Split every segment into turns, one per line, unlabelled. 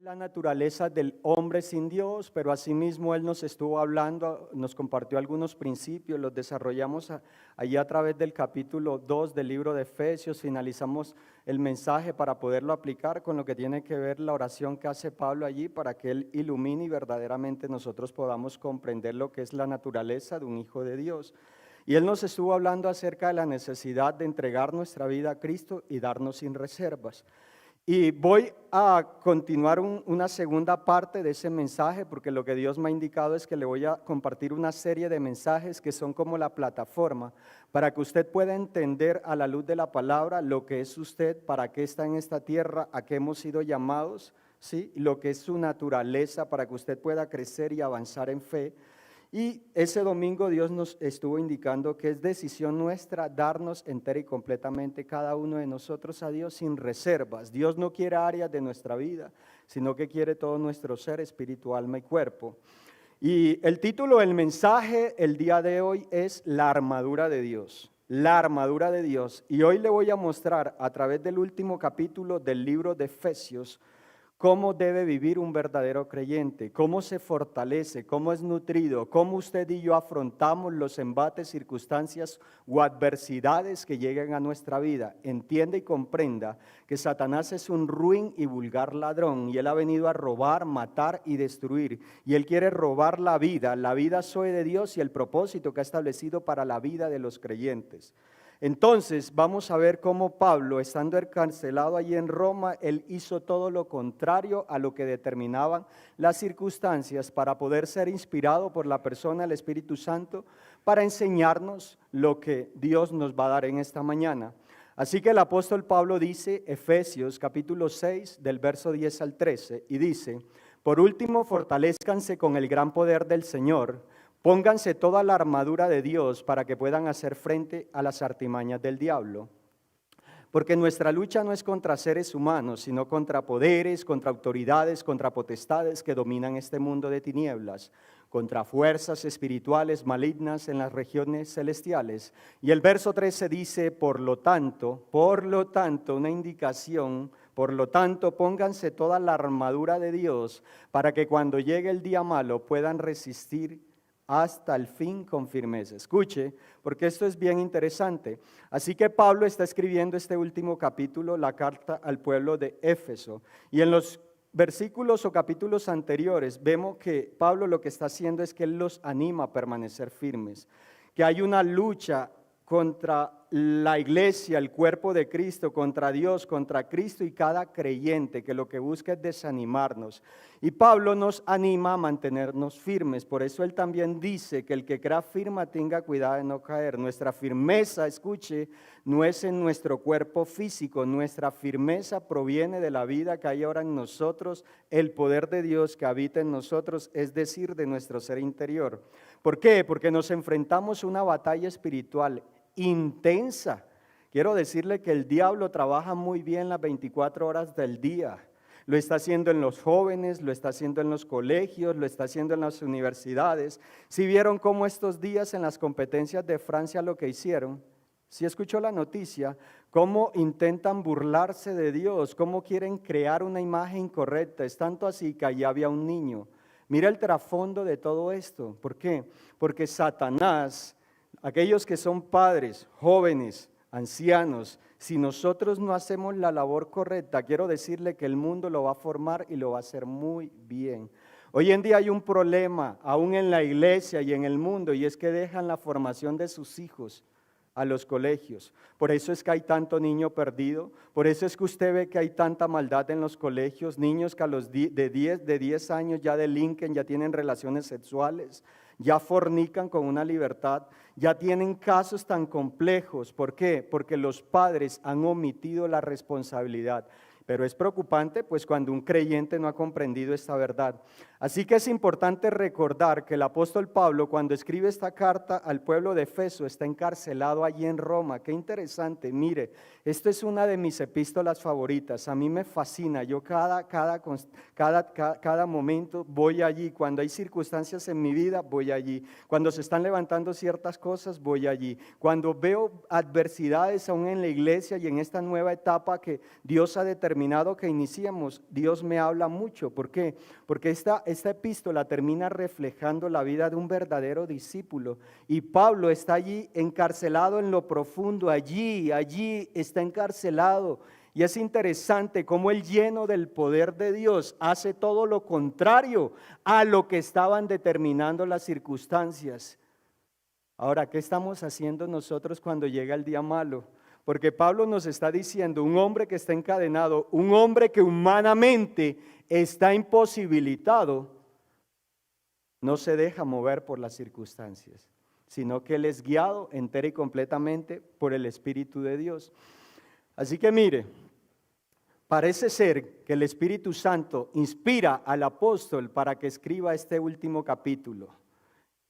La naturaleza del hombre sin Dios, pero asimismo Él nos estuvo hablando, nos compartió algunos principios, los desarrollamos allí a través del capítulo 2 del libro de Efesios, finalizamos el mensaje para poderlo aplicar con lo que tiene que ver la oración que hace Pablo allí para que Él ilumine y verdaderamente nosotros podamos comprender lo que es la naturaleza de un hijo de Dios. Y Él nos estuvo hablando acerca de la necesidad de entregar nuestra vida a Cristo y darnos sin reservas. Y voy a continuar una segunda parte de ese mensaje porque lo que Dios me ha indicado es que le voy a compartir una serie de mensajes que son como la plataforma para que usted pueda entender a la luz de la palabra lo que es usted, para qué está en esta tierra, a qué hemos sido llamados, ¿sí? Lo que es su naturaleza para que usted pueda crecer y avanzar en fe. Y ese domingo Dios nos estuvo indicando que es decisión nuestra darnos entera y completamente cada uno de nosotros a Dios sin reservas. Dios no quiere áreas de nuestra vida, sino que quiere todo nuestro ser, espíritu, alma y cuerpo. Y el título del mensaje el día de hoy es La armadura de Dios. La armadura de Dios. Y hoy le voy a mostrar a través del último capítulo del libro de Efesios cómo debe vivir un verdadero creyente, cómo se fortalece, cómo es nutrido, cómo usted y yo afrontamos los embates, circunstancias o adversidades que lleguen a nuestra vida. Entienda y comprenda que Satanás es un ruin y vulgar ladrón y él ha venido a robar, matar y destruir. Y él quiere robar la vida soy de Dios y el propósito que ha establecido para la vida de los creyentes. Entonces vamos a ver cómo Pablo, estando encarcelado allí en Roma, él hizo todo lo contrario a lo que determinaban las circunstancias para poder ser inspirado por la persona del Espíritu Santo para enseñarnos lo que Dios nos va a dar en esta mañana. Así que el apóstol Pablo dice, Efesios capítulo 6 del verso 10 al 13, y dice, por último, fortalezcanse con el gran poder del Señor. Pónganse toda la armadura de Dios para que puedan hacer frente a las artimañas del diablo. Porque nuestra lucha no es contra seres humanos, sino contra poderes, contra autoridades, contra potestades que dominan este mundo de tinieblas, contra fuerzas espirituales malignas en las regiones celestiales. Y el verso 13 dice, por lo tanto, una indicación, por lo tanto, pónganse toda la armadura de Dios para que cuando llegue el día malo puedan resistir hasta el fin con firmeza. Escuche, porque esto es bien interesante. Así que Pablo está escribiendo este último capítulo, la carta al pueblo de Éfeso. Y en los versículos o capítulos anteriores vemos que Pablo lo que está haciendo es que él los anima a permanecer firmes. Que hay una lucha contra la iglesia, el cuerpo de Cristo, contra Dios, contra Cristo y cada creyente que lo que busca es desanimarnos. Y Pablo nos anima a mantenernos firmes, por eso él también dice que el que crea firme tenga cuidado de no caer. Nuestra firmeza, escuche, no es en nuestro cuerpo físico, nuestra firmeza proviene de la vida que hay ahora en nosotros, el poder de Dios que habita en nosotros, es decir, de nuestro ser interior. ¿Por qué? Porque nos enfrentamos a una batalla espiritual intensa. Quiero decirle que el diablo trabaja muy bien las 24 horas del día. Lo está haciendo en los jóvenes, lo está haciendo en los colegios, lo está haciendo en las universidades. Si vieron cómo estos días en las competencias de Francia lo que hicieron, si escuchó la noticia, cómo intentan burlarse de Dios, cómo quieren crear una imagen correcta. Es tanto así que allá había un niño. Mira el trasfondo de todo esto. ¿Por qué? Porque Satanás, aquellos que son padres, jóvenes, ancianos, si nosotros no hacemos la labor correcta, quiero decirle que el mundo lo va a formar y lo va a hacer muy bien. Hoy en día hay un problema, aún en la iglesia y en el mundo, y es que dejan la formación de sus hijos a los colegios. Por eso es que hay tanto niño perdido, por eso es que usted ve que hay tanta maldad en los colegios, niños que a los de 10 años ya delinquen, ya tienen relaciones sexuales, ya fornican con una libertad, ya tienen casos tan complejos. ¿Por qué? Porque los padres han omitido la responsabilidad. Pero es preocupante pues cuando un creyente no ha comprendido esta verdad. Así que es importante recordar que el apóstol Pablo, cuando escribe esta carta al pueblo de Efeso, está encarcelado allí en Roma. Qué interesante, mire, esto es una de mis epístolas favoritas, a mí me fascina, yo cada momento voy allí, cuando hay circunstancias en mi vida voy allí, cuando se están levantando ciertas cosas voy allí, cuando veo adversidades aún en la iglesia y en esta nueva etapa que Dios ha determinado determinado que iniciemos, Dios me habla mucho. ¿Por qué? Porque esta epístola termina reflejando la vida de un verdadero discípulo. Y Pablo está allí encarcelado en lo profundo, allí está encarcelado. Y es interesante cómo el lleno del poder de Dios hace todo lo contrario a lo que estaban determinando las circunstancias. Ahora, ¿qué estamos haciendo nosotros cuando llega el día malo? Porque Pablo nos está diciendo, un hombre que está encadenado, un hombre que humanamente está imposibilitado, no se deja mover por las circunstancias, sino que él es guiado entera y completamente por el Espíritu de Dios. Así que mire, parece ser que el Espíritu Santo inspira al apóstol para que escriba este último capítulo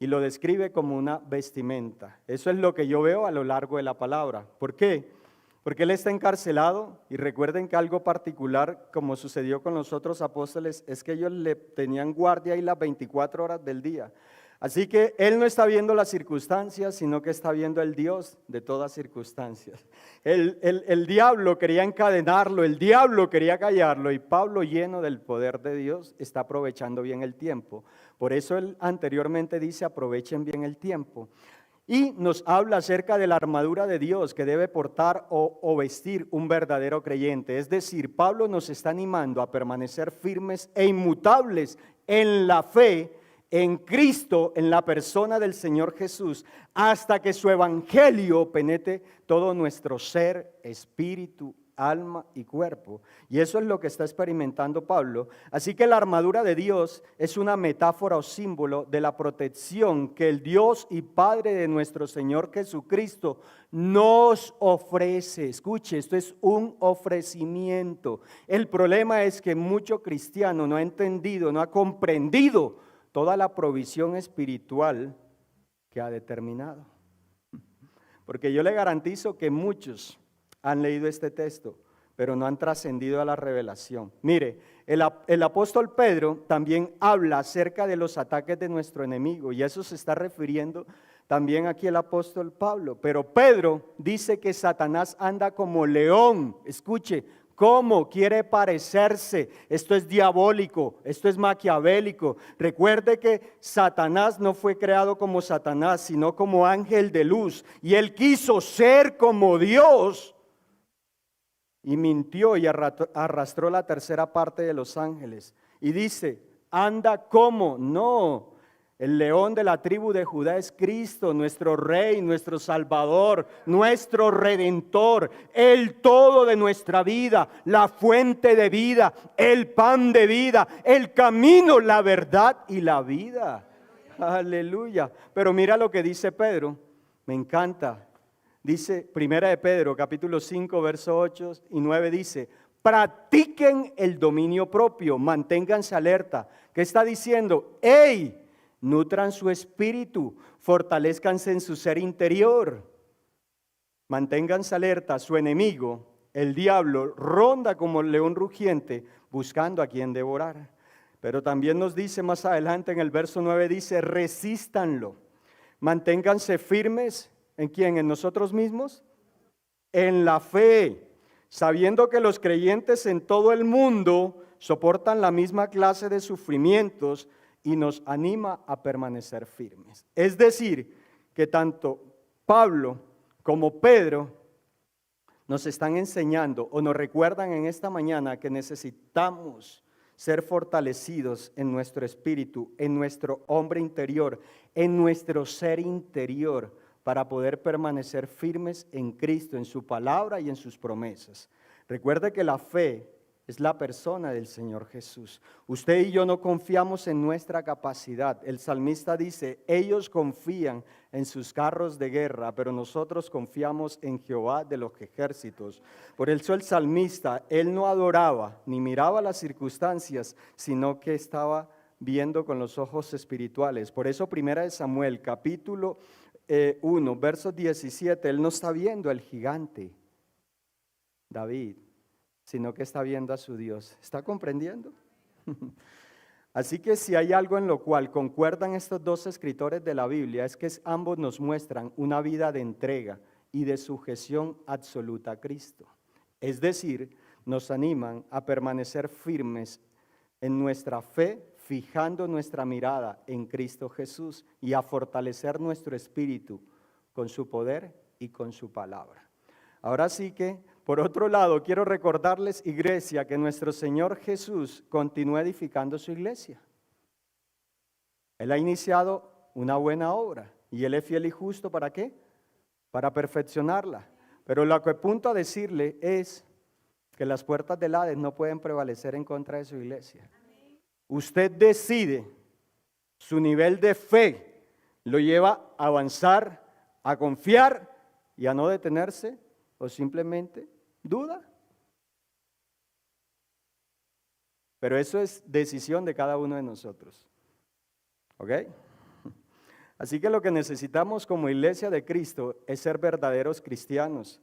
y lo describe como una vestimenta. Eso es lo que yo veo a lo largo de la palabra. ¿Por qué? Porque él está encarcelado y recuerden que algo particular, como sucedió con los otros apóstoles, es que ellos le tenían guardia ahí las 24 horas del día. Así que él no está viendo las circunstancias, sino que está viendo el Dios de todas circunstancias. El diablo quería encadenarlo, el diablo quería callarlo, y Pablo, lleno del poder de Dios, está aprovechando bien el tiempo. Por eso él anteriormente dice, aprovechen bien el tiempo. Y nos habla acerca de la armadura de Dios que debe portar o vestir un verdadero creyente. Es decir, Pablo nos está animando a permanecer firmes e inmutables en la fe, en Cristo, en la persona del Señor Jesús, hasta que su evangelio penetre todo nuestro ser, espíritu, alma y cuerpo. Y eso es lo que está experimentando Pablo. Así que la armadura de Dios es una metáfora o símbolo de la protección que el Dios y Padre de nuestro Señor Jesucristo nos ofrece. Escuche, esto es un ofrecimiento. El problema es que mucho cristiano no ha entendido, no ha comprendido toda la provisión espiritual que ha determinado. Porque yo le garantizo que muchos han leído este texto, pero no han trascendido a la revelación. Mire, el apóstol Pedro también habla acerca de los ataques de nuestro enemigo, y a eso se está refiriendo también aquí el apóstol Pablo. Pero Pedro dice que Satanás anda como león. Escuche, ¿cómo quiere parecerse? Esto es diabólico, esto es maquiavélico. Recuerde que Satanás no fue creado como Satanás, sino como ángel de luz, y él quiso ser como Dios, y mintió y arrastró la tercera parte de los ángeles. Y dice, anda como, no, el león de la tribu de Judá es Cristo, nuestro Rey, nuestro Salvador, nuestro Redentor, el todo de nuestra vida, la fuente de vida, el pan de vida, el camino, la verdad y la vida. Aleluya. Pero mira lo que dice Pedro, me encanta. Dice, primera de Pedro, capítulo 5, verso 8 y 9, dice, practiquen el dominio propio, manténganse alerta. ¿Qué está diciendo? ¡Ey! Nutran su espíritu, fortalezcanse en su ser interior. Manténganse alerta, su enemigo, el diablo, ronda como león rugiente, buscando a quien devorar. Pero también nos dice más adelante en el verso 9, dice, resístanlo, manténganse firmes. ¿En quién? ¿En nosotros mismos? En la fe, sabiendo que los creyentes en todo el mundo soportan la misma clase de sufrimientos y nos anima a permanecer firmes. Es decir, que tanto Pablo como Pedro nos están enseñando o nos recuerdan en esta mañana que necesitamos ser fortalecidos en nuestro espíritu, en nuestro hombre interior, en nuestro ser interior, para poder permanecer firmes en Cristo, en su palabra y en sus promesas. Recuerde que la fe es la persona del Señor Jesús. Usted y yo no confiamos en nuestra capacidad. El salmista dice, ellos confían en sus carros de guerra, pero nosotros confiamos en Jehová de los ejércitos. Por eso el salmista, él no adoraba ni miraba las circunstancias, sino que estaba viendo con los ojos espirituales. Por eso primera de Samuel, capítulo 1, verso 17, él no está viendo al gigante David, sino que está viendo a su Dios. ¿Está comprendiendo? Así que si hay algo en lo cual concuerdan estos dos escritores de la Biblia, es que ambos nos muestran una vida de entrega y de sujeción absoluta a Cristo. Es decir, nos animan a permanecer firmes en nuestra fe, fijando nuestra mirada en Cristo Jesús y a fortalecer nuestro espíritu con su poder y con su palabra. Ahora sí que, por otro lado, quiero recordarles, iglesia, que nuestro Señor Jesús continúa edificando su iglesia. Él ha iniciado una buena obra y Él es fiel y justo, ¿para qué? Para perfeccionarla. Pero lo que apunto a decirle es que las puertas del Hades no pueden prevalecer en contra de su iglesia. Usted decide, su nivel de fe lo lleva a avanzar, a confiar y a no detenerse, o simplemente duda. Pero eso es decisión de cada uno de nosotros. ¿Ok? Así que lo que necesitamos como iglesia de Cristo es ser verdaderos cristianos,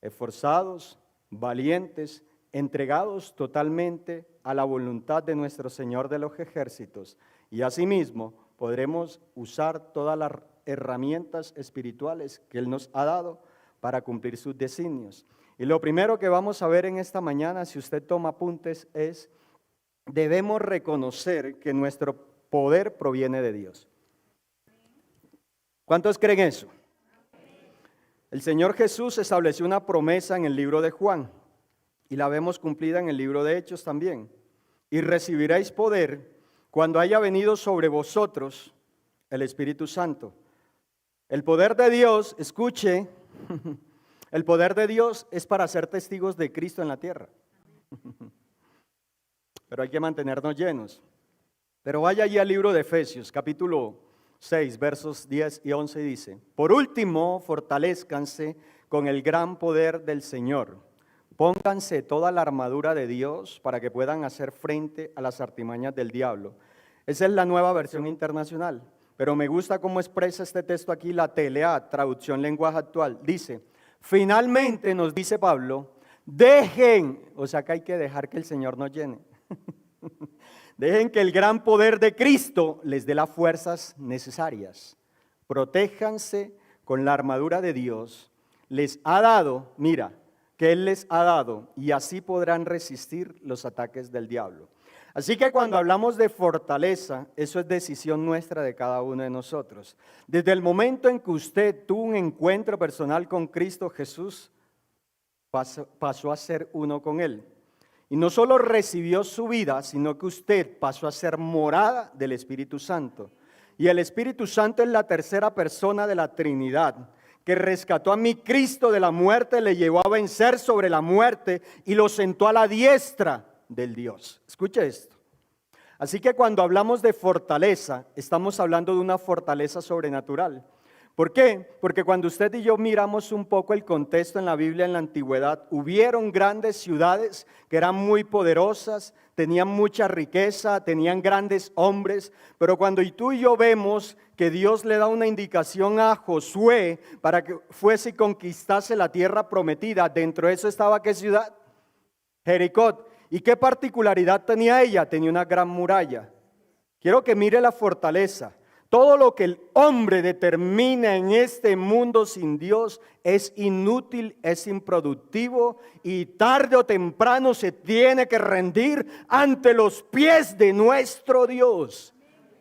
esforzados, valientes, entregados totalmente a la voluntad de nuestro Señor de los ejércitos, y asimismo podremos usar todas las herramientas espirituales que Él nos ha dado para cumplir sus designios. Y lo primero que vamos a ver en esta mañana, si usted toma apuntes, es: debemos reconocer que nuestro poder proviene de Dios. ¿Cuántos creen eso? El Señor Jesús estableció una promesa en el libro de Juan y la vemos cumplida en el libro de Hechos también. Y recibiréis poder cuando haya venido sobre vosotros el Espíritu Santo. El poder de Dios, escuche, el poder de Dios es para ser testigos de Cristo en la tierra. Pero hay que mantenernos llenos. Pero vaya allí al libro de Efesios, capítulo 6, versos 10 y 11, y dice: por último, fortalézcanse con el gran poder del Señor. Pónganse toda la armadura de Dios para que puedan hacer frente a las artimañas del diablo. Esa es la Nueva Versión Internacional, pero me gusta cómo expresa este texto aquí la TLA, traducción lenguaje actual. Dice: finalmente, nos dice Pablo, dejen, o sea que hay que dejar que el Señor nos llene. Dejen que el gran poder de Cristo les dé las fuerzas necesarias. Protéjanse con la armadura de Dios. Les ha dado, mira, que Él les ha dado, y así podrán resistir los ataques del diablo. Así que cuando hablamos de fortaleza, eso es decisión nuestra de cada uno de nosotros. Desde el momento en que usted tuvo un encuentro personal con Cristo Jesús, pasó a ser uno con Él. Y no solo recibió su vida, sino que usted pasó a ser morada del Espíritu Santo. Y el Espíritu Santo es la tercera persona de la Trinidad, que rescató a mi Cristo de la muerte, le llevó a vencer sobre la muerte y lo sentó a la diestra del Dios. Escuche esto. Así que cuando hablamos de fortaleza, estamos hablando de una fortaleza sobrenatural. ¿Por qué? Porque cuando usted y yo miramos un poco el contexto en la Biblia en la antigüedad, hubieron grandes ciudades que eran muy poderosas, tenían mucha riqueza, tenían grandes hombres, pero cuando tú y yo vemos que Dios le da una indicación a Josué para que fuese y conquistase la tierra prometida, dentro de eso estaba ¿qué ciudad? Jericó. ¿Y qué particularidad tenía ella? Tenía una gran muralla. Quiero que mire la fortaleza. Todo lo que el hombre determina en este mundo sin Dios es inútil, es improductivo y tarde o temprano se tiene que rendir ante los pies de nuestro Dios.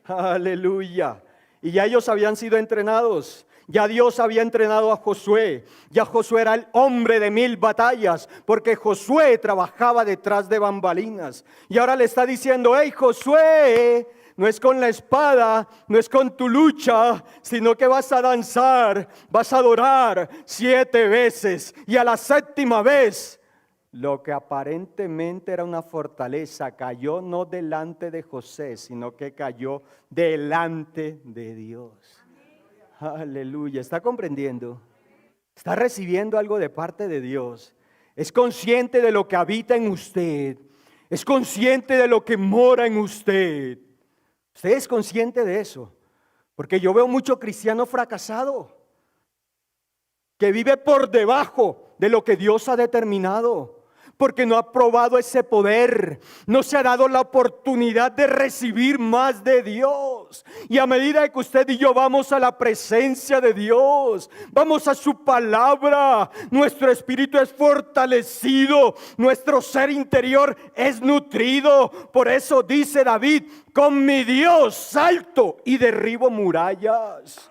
Aleluya. Y ya ellos habían sido entrenados. Ya Dios había entrenado a Josué. Ya Josué era el hombre de 1000 batallas, porque Josué trabajaba detrás de bambalinas. Y ahora le está diciendo: hey Josué, no es con la espada, no es con tu lucha, sino que vas a danzar, vas a adorar 7 veces. Y a la 7ª vez, lo que aparentemente era una fortaleza cayó no delante de José, sino que cayó delante de Dios. Aleluya. ¿Está comprendiendo? ¿Está recibiendo algo de parte de Dios? ¿Es consciente de lo que habita en usted? ¿Es consciente de lo que mora en usted? ¿Usted es consciente de eso? Porque yo veo mucho cristiano fracasado que vive por debajo de lo que Dios ha determinado. porque no ha probado ese poder, no se ha dado la oportunidad de recibir más de Dios. Y a medida que usted y yo vamos a la presencia de Dios, vamos a su palabra, nuestro espíritu es fortalecido, nuestro ser interior es nutrido. Por eso dice David: con mi Dios salto y derribo murallas.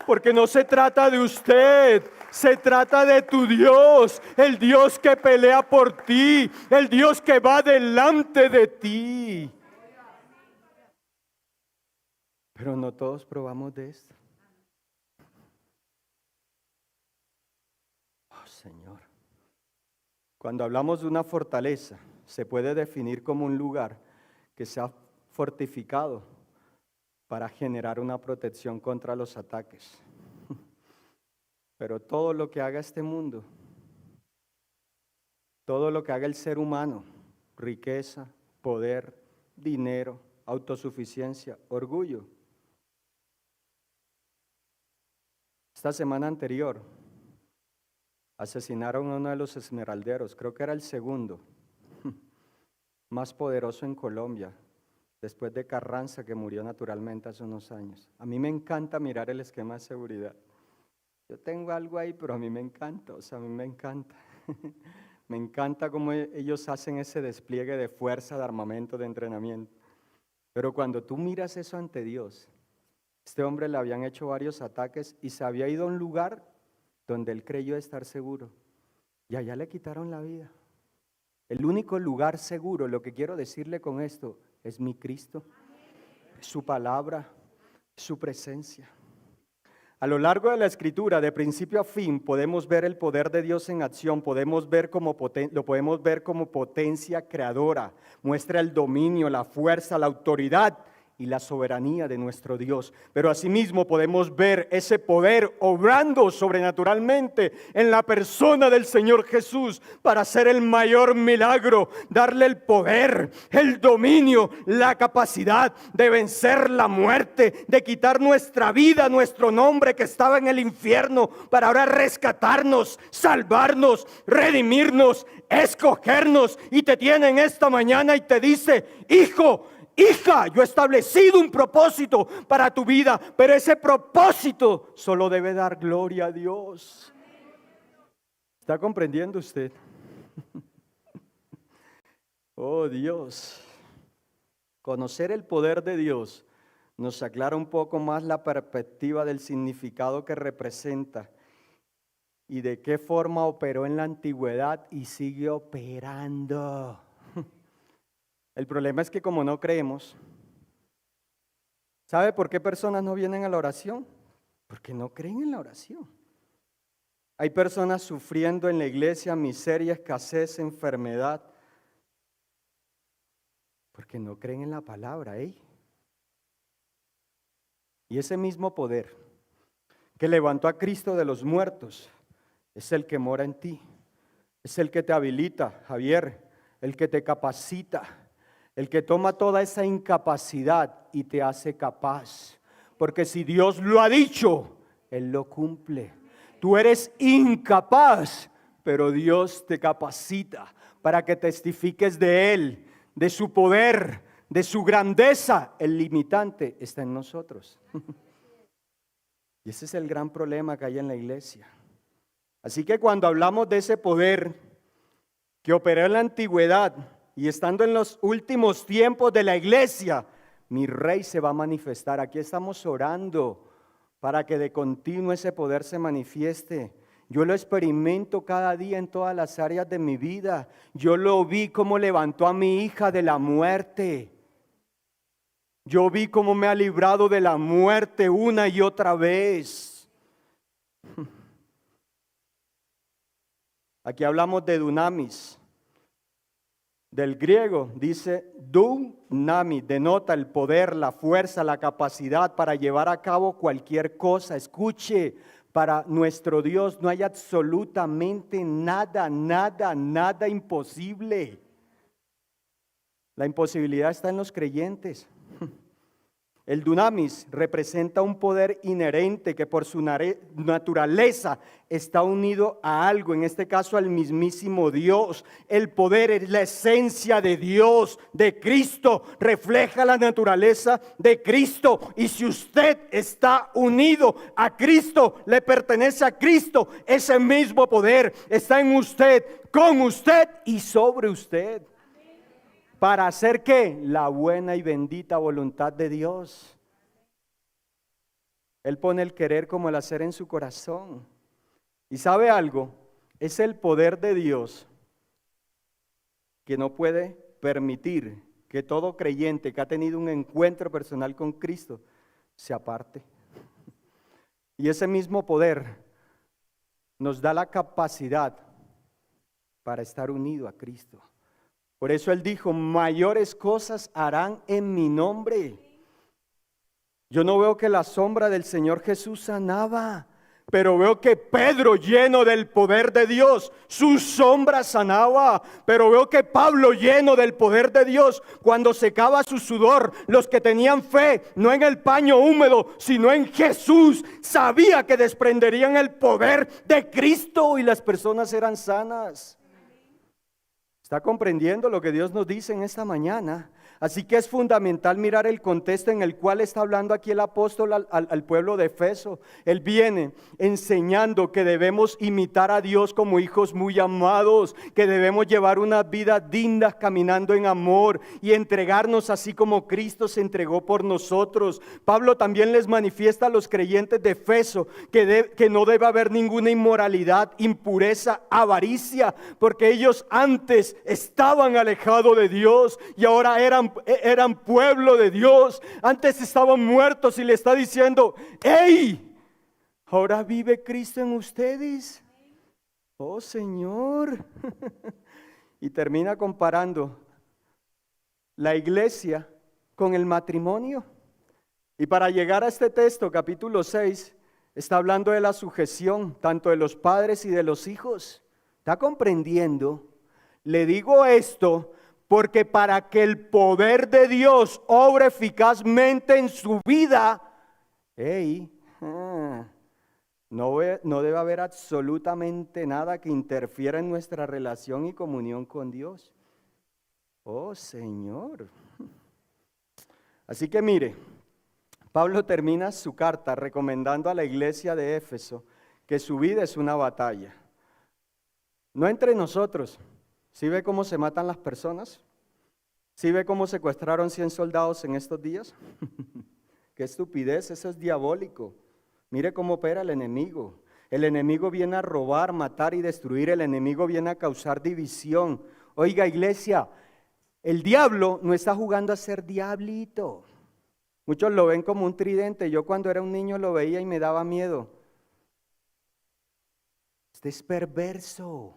Porque no se trata de usted, se trata de tu Dios, el Dios que pelea por ti, el Dios que va delante de ti. Pero no todos probamos de esto. Oh, Señor. Cuando hablamos de una fortaleza, se puede definir como un lugar que se ha fortificado para generar una protección contra los ataques. Pero todo lo que haga este mundo, todo lo que haga el ser humano, riqueza, poder, dinero, autosuficiencia, orgullo. Esta semana anterior asesinaron a uno de los esmeralderos, creo que era el segundo más poderoso en Colombia, después de Carranza, que murió naturalmente hace unos años. A mí me encanta mirar el esquema de seguridad. Yo tengo algo ahí, pero a mí me encanta, a mí me encanta. Me encanta cómo ellos hacen ese despliegue de fuerza, de armamento, de entrenamiento. Pero cuando tú miras eso ante Dios, este hombre le habían hecho varios ataques y se había ido a un lugar donde él creyó estar seguro. Y allá le quitaron la vida. El único lugar seguro, lo que quiero decirle con esto, es mi Cristo, su palabra, su presencia. A lo largo de la Escritura, de principio a fin, podemos ver el poder de Dios en acción, lo podemos ver como potencia creadora, muestra el dominio, la fuerza, la autoridad y la soberanía de nuestro Dios. Pero asimismo podemos ver ese poder obrando sobrenaturalmente en la persona del Señor Jesús para hacer el mayor milagro, darle el poder, el dominio, la capacidad de vencer la muerte, de quitar nuestra vida, nuestro nombre que estaba en el infierno, para ahora rescatarnos, salvarnos, redimirnos, escogernos. Y te tiene en esta mañana y te dice: hijo, hija, yo he establecido un propósito para tu vida, pero ese propósito solo debe dar gloria a Dios. ¿Está comprendiendo usted? Oh Dios, conocer el poder de Dios nos aclara un poco más la perspectiva del significado que representa y de qué forma operó en la antigüedad y sigue operando. El problema es que como no creemos, ¿sabe por qué personas no vienen a la oración? Porque no creen en la oración. Hay personas sufriendo en la iglesia miseria, escasez, enfermedad, porque no creen en la palabra, ¿eh? Y ese mismo poder que levantó a Cristo de los muertos es el que mora en ti, es el que te habilita, Javier, el que te capacita, el que toma toda esa incapacidad y te hace capaz. Porque si Dios lo ha dicho, Él lo cumple. Tú eres incapaz, pero Dios te capacita para que testifiques de Él, de su poder, de su grandeza. El limitante está en nosotros. Y ese es el gran problema que hay en la iglesia. Así que cuando hablamos de ese poder que operó en la antigüedad, y estando en los últimos tiempos de la iglesia, mi rey se va a manifestar. Aquí estamos orando para que de continuo ese poder se manifieste. Yo lo experimento cada día en todas las áreas de mi vida. Yo lo vi cómo levantó a mi hija de la muerte. Yo vi cómo me ha librado de la muerte una y otra vez. Aquí hablamos de dunamis. Del griego dice dunami, denota el poder, la fuerza, la capacidad para llevar a cabo cualquier cosa. Escuche, para nuestro Dios no hay absolutamente nada imposible. La imposibilidad está en los creyentes. El dunamis representa un poder inherente que por su naturaleza está unido a algo, en este caso al mismísimo Dios. El poder es la esencia de Dios, de Cristo, refleja la naturaleza de Cristo. Y si usted está unido a Cristo, le pertenece a Cristo, ese mismo poder está en usted, con usted y sobre usted. ¿Para hacer qué? La buena y bendita voluntad de Dios. Él pone el querer como el hacer en su corazón. ¿Y sabe algo? Es el poder de Dios que no puede permitir que todo creyente que ha tenido un encuentro personal con Cristo se aparte. Y ese mismo poder nos da la capacidad para estar unido a Cristo. Por eso Él dijo, mayores cosas harán en mi nombre. Yo no veo que la sombra del Señor Jesús sanaba, pero veo que Pedro, lleno del poder de Dios, su sombra sanaba. Pero veo que Pablo, lleno del poder de Dios, cuando secaba su sudor, los que tenían fe, no en el paño húmedo, sino en Jesús, sabía que desprenderían el poder de Cristo y las personas eran sanas. ¿Está comprendiendo lo que Dios nos dice en esta mañana? Así que es fundamental mirar el contexto en el cual está hablando aquí el apóstol al pueblo de Efeso. Él viene enseñando que debemos imitar a Dios como hijos muy amados, que debemos llevar unas vidas dignas caminando en amor y entregarnos así como Cristo se entregó por nosotros. Pablo también les manifiesta a los creyentes de Efeso que no debe haber ninguna inmoralidad, impureza, avaricia, porque ellos antes estaban alejados de Dios y ahora eran pueblo de Dios. Antes estaban muertos y le está diciendo, ¡hey! Ahora vive Cristo en ustedes. Oh Señor. Y termina comparando la iglesia con el matrimonio. Y para llegar a este texto, capítulo 6, está hablando de la sujeción tanto de los padres y de los hijos. ¿Está comprendiendo? Le digo esto porque para que el poder de Dios obre eficazmente en su vida, no debe haber absolutamente nada que interfiera en nuestra relación y comunión con Dios. Oh Señor. Así que mire, Pablo termina su carta recomendando a la iglesia de Éfeso que su vida es una batalla. No entre nosotros. ¿Sí ve cómo se matan las personas? ¿Sí ve cómo secuestraron 100 soldados en estos días? ¡Qué estupidez! Eso es diabólico. Mire cómo opera el enemigo. El enemigo viene a robar, matar y destruir. El enemigo viene a causar división. Oiga, iglesia, el diablo no está jugando a ser diablito. Muchos lo ven como un tridente. Yo cuando era un niño lo veía y me daba miedo. Este es perverso.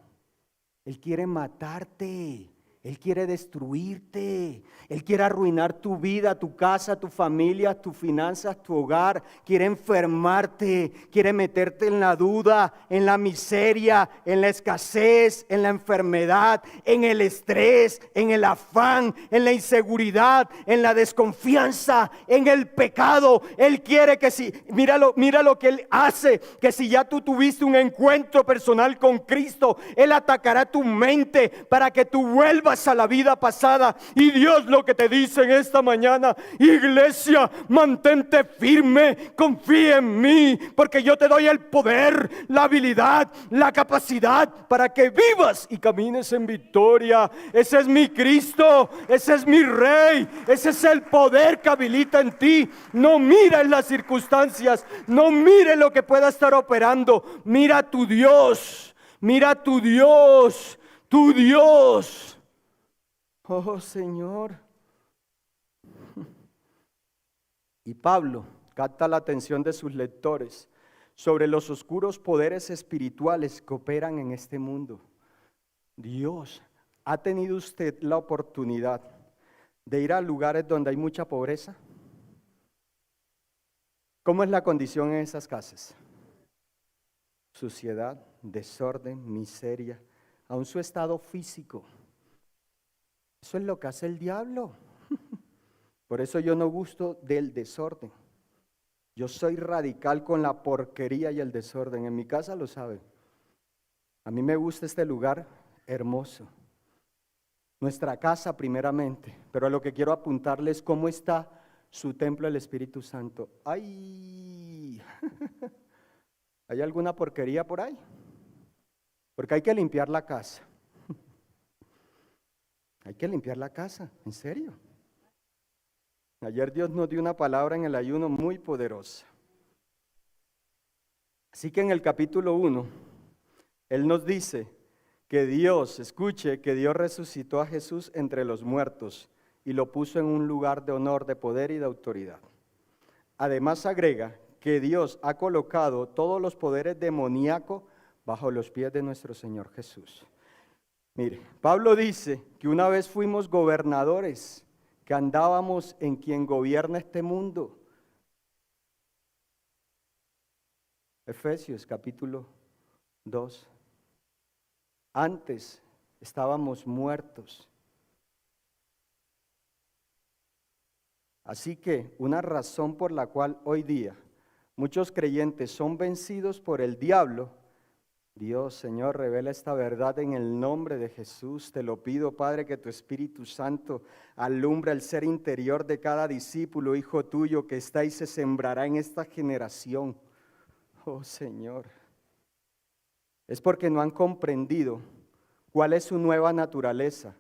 Él quiere matarte, Él quiere destruirte, Él quiere arruinar tu vida, tu casa, tu familia, tus finanzas, tu hogar. Quiere enfermarte, quiere meterte en la duda, en la miseria, en la escasez, en la enfermedad, en el estrés, en el afán, en la inseguridad, en la desconfianza, en el pecado. Él quiere que si, mira lo que Él hace, que si ya tú tuviste un encuentro personal con Cristo, Él atacará tu mente para que tú vuelvas a la vida pasada. Y Dios lo que te dice en esta mañana, iglesia, mantente firme, confía en mí, porque yo te doy el poder, la habilidad, la capacidad para que vivas y camines en victoria. Ese es mi Cristo, ese es mi Rey, ese es el poder que habilita en ti. No mires las circunstancias, no mires lo que pueda estar operando, mira a tu Dios. Mira tu Dios, tu Dios. Oh Señor. Y Pablo capta la atención de sus lectores sobre los oscuros poderes espirituales que operan en este mundo. Dios, ¿ha tenido usted la oportunidad de ir a lugares donde hay mucha pobreza? ¿Cómo es la condición en esas casas? Suciedad, desorden, miseria, aún su estado físico. Eso es lo que hace el diablo. Por eso yo no gusto del desorden. Yo soy radical con la porquería y el desorden. En mi casa lo saben. A mí me gusta este lugar hermoso. Nuestra casa primeramente. Pero a lo que quiero apuntarles, ¿cómo está su templo del Espíritu Santo? ¡Ay! ¿Hay alguna porquería por ahí? Porque hay que limpiar la casa. Hay que limpiar la casa, en serio. Ayer Dios nos dio una palabra en el ayuno muy poderosa. Así que en el capítulo 1, Él nos dice que Dios, escuche, que Dios resucitó a Jesús entre los muertos y lo puso en un lugar de honor, de poder y de autoridad. Además agrega que Dios ha colocado todos los poderes demoníacos bajo los pies de nuestro Señor Jesús. Mire, Pablo dice que una vez fuimos gobernadores, que andábamos en quien gobierna este mundo. Efesios capítulo 2. Antes estábamos muertos. Así que una razón por la cual hoy día muchos creyentes son vencidos por el diablo. Dios, Señor, revela esta verdad en el nombre de Jesús. Te lo pido, Padre, que tu Espíritu Santo alumbre el ser interior de cada discípulo, hijo tuyo, que está y se sembrará en esta generación. Oh, Señor. Es porque no han comprendido cuál es su nueva naturaleza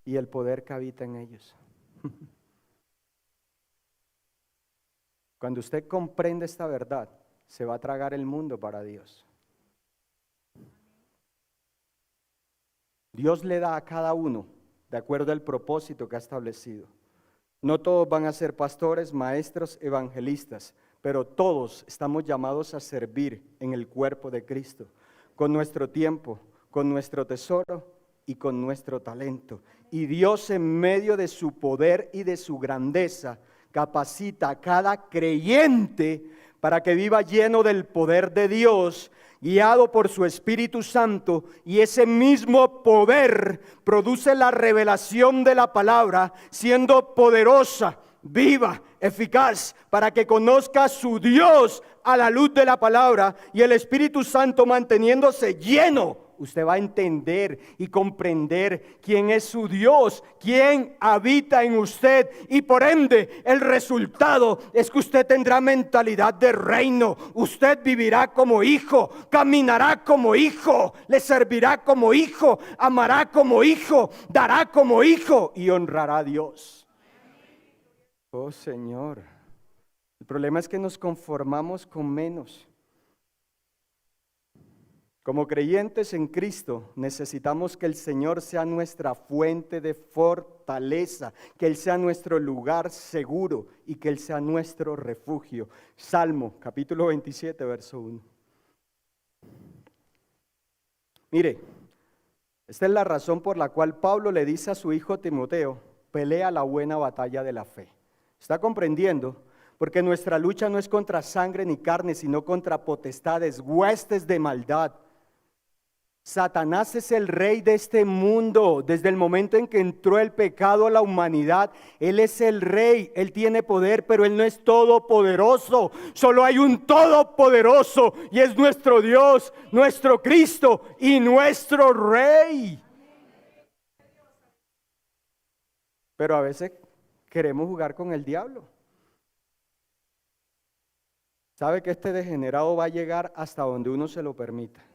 y el poder que habita en ellos. Cuando usted comprende esta verdad, se va a tragar el mundo para Dios. Dios le da a cada uno de acuerdo al propósito que ha establecido. No todos van a ser pastores, maestros, evangelistas, pero todos estamos llamados a servir en el cuerpo de Cristo, con nuestro tiempo, con nuestro tesoro y con nuestro talento. Y Dios, en medio de su poder y de su grandeza, capacita a cada creyente para que viva lleno del poder de Dios, guiado por su Espíritu Santo, y ese mismo poder produce la revelación de la palabra, siendo poderosa, viva, eficaz, para que conozca a su Dios a la luz de la palabra, y el Espíritu Santo manteniéndose lleno. Usted va a entender y comprender quién es su Dios, quién habita en usted, y por ende el resultado es que usted tendrá mentalidad de reino. Usted vivirá como hijo, caminará como hijo, le servirá como hijo, amará como hijo, dará como hijo y honrará a Dios. Oh, Señor, el problema es que nos conformamos con menos. Como creyentes en Cristo, necesitamos que el Señor sea nuestra fuente de fortaleza, que Él sea nuestro lugar seguro y que Él sea nuestro refugio. Salmo, capítulo 27, verso 1. Mire, esta es la razón por la cual Pablo le dice a su hijo Timoteo: pelea la buena batalla de la fe. ¿Está comprendiendo? Porque nuestra lucha no es contra sangre ni carne, sino contra potestades, huestes de maldad. Satanás es el rey de este mundo. Desde el momento en que entró el pecado a la humanidad, él es el rey, él tiene poder, pero él no es todopoderoso. Solo hay un todopoderoso, y es nuestro Dios, nuestro Cristo y nuestro Rey. Pero a veces queremos jugar con el diablo. ¿Sabe que este degenerado va a llegar hasta donde uno se lo permita?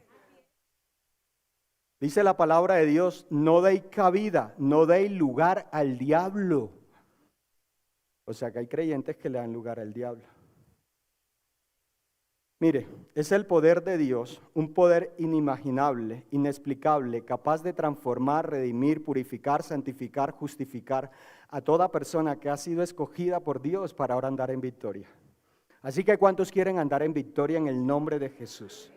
Dice la palabra de Dios: no deis cabida, no deis lugar al diablo. O sea que hay creyentes que le dan lugar al diablo. Mire, es el poder de Dios, un poder inimaginable, inexplicable, capaz de transformar, redimir, purificar, santificar, justificar a toda persona que ha sido escogida por Dios para ahora andar en victoria. Así que ¿cuántos quieren andar en victoria en el nombre de Jesús?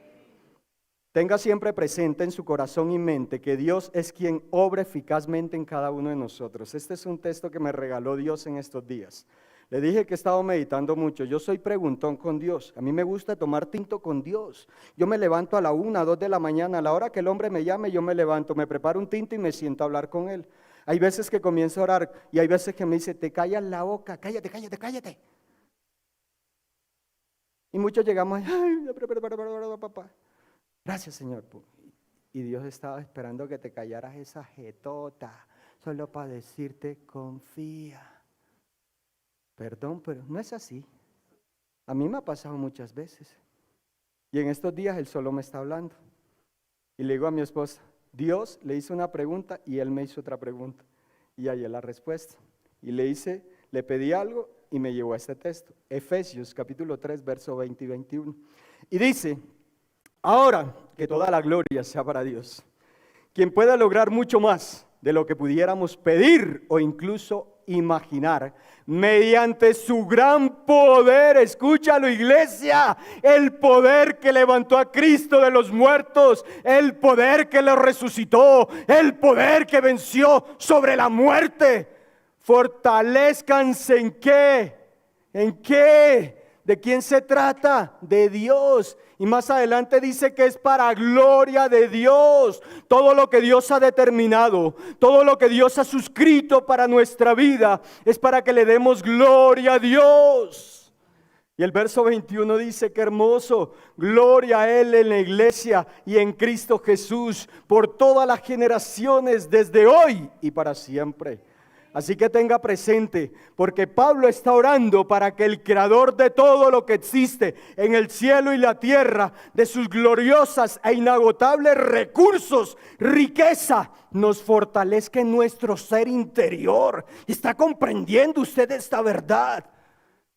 Tenga siempre presente en su corazón y mente que Dios es quien obra eficazmente en cada uno de nosotros. Este es un texto que me regaló Dios en estos días. Le dije que he estado meditando mucho. Yo soy preguntón con Dios. A mí me gusta tomar tinto con Dios. Yo me levanto a la 1, 2 de la mañana. A la hora que el hombre me llame, yo me levanto, me preparo un tinto y me siento a hablar con él. Hay veces que comienzo a orar y hay veces que me dice, te callas la boca, cállate, cállate, cállate. Y muchos llegamos, ay, papá. Gracias, Señor. Y Dios estaba esperando que te callaras esa jetota, solo para decirte, confía. Perdón, pero no es así. A mí me ha pasado muchas veces. Y en estos días Él solo me está hablando. Y le digo a mi esposa, Dios le hizo una pregunta y Él me hizo otra pregunta. Y ahí es la respuesta. Y le pedí algo y me llevó a este texto. Efesios capítulo 3, verso 20 y 21. Y dice, ahora que toda la gloria sea para Dios, quien pueda lograr mucho más de lo que pudiéramos pedir o incluso imaginar, mediante su gran poder, escúchalo iglesia, el poder que levantó a Cristo de los muertos, el poder que lo resucitó, el poder que venció sobre la muerte. Fortalezcanse ¿en qué? ¿En qué? ¿De quién se trata? De Dios. Y más adelante dice que es para gloria de Dios. Todo lo que Dios ha determinado, todo lo que Dios ha suscrito para nuestra vida, es para que le demos gloria a Dios. Y el verso 21 dice que hermoso, gloria a Él en la iglesia y en Cristo Jesús, por todas las generaciones, desde hoy y para siempre. Así que tenga presente, porque Pablo está orando para que el creador de todo lo que existe en el cielo y la tierra, de sus gloriosas e inagotables recursos, riqueza, nos fortalezca en nuestro ser interior. ¿Está comprendiendo usted esta verdad?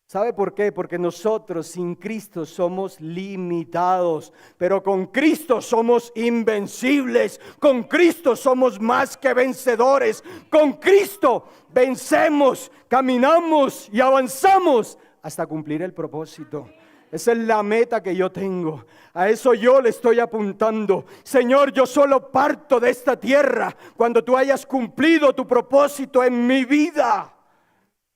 ¿Sabe por qué? Porque nosotros sin Cristo somos limitados, pero con Cristo somos invencibles, con Cristo somos más que vencedores, con Cristo vencemos, caminamos y avanzamos hasta cumplir el propósito. Esa es la meta que yo tengo. A eso yo le estoy apuntando. Señor, yo solo parto de esta tierra cuando tú hayas cumplido tu propósito en mi vida.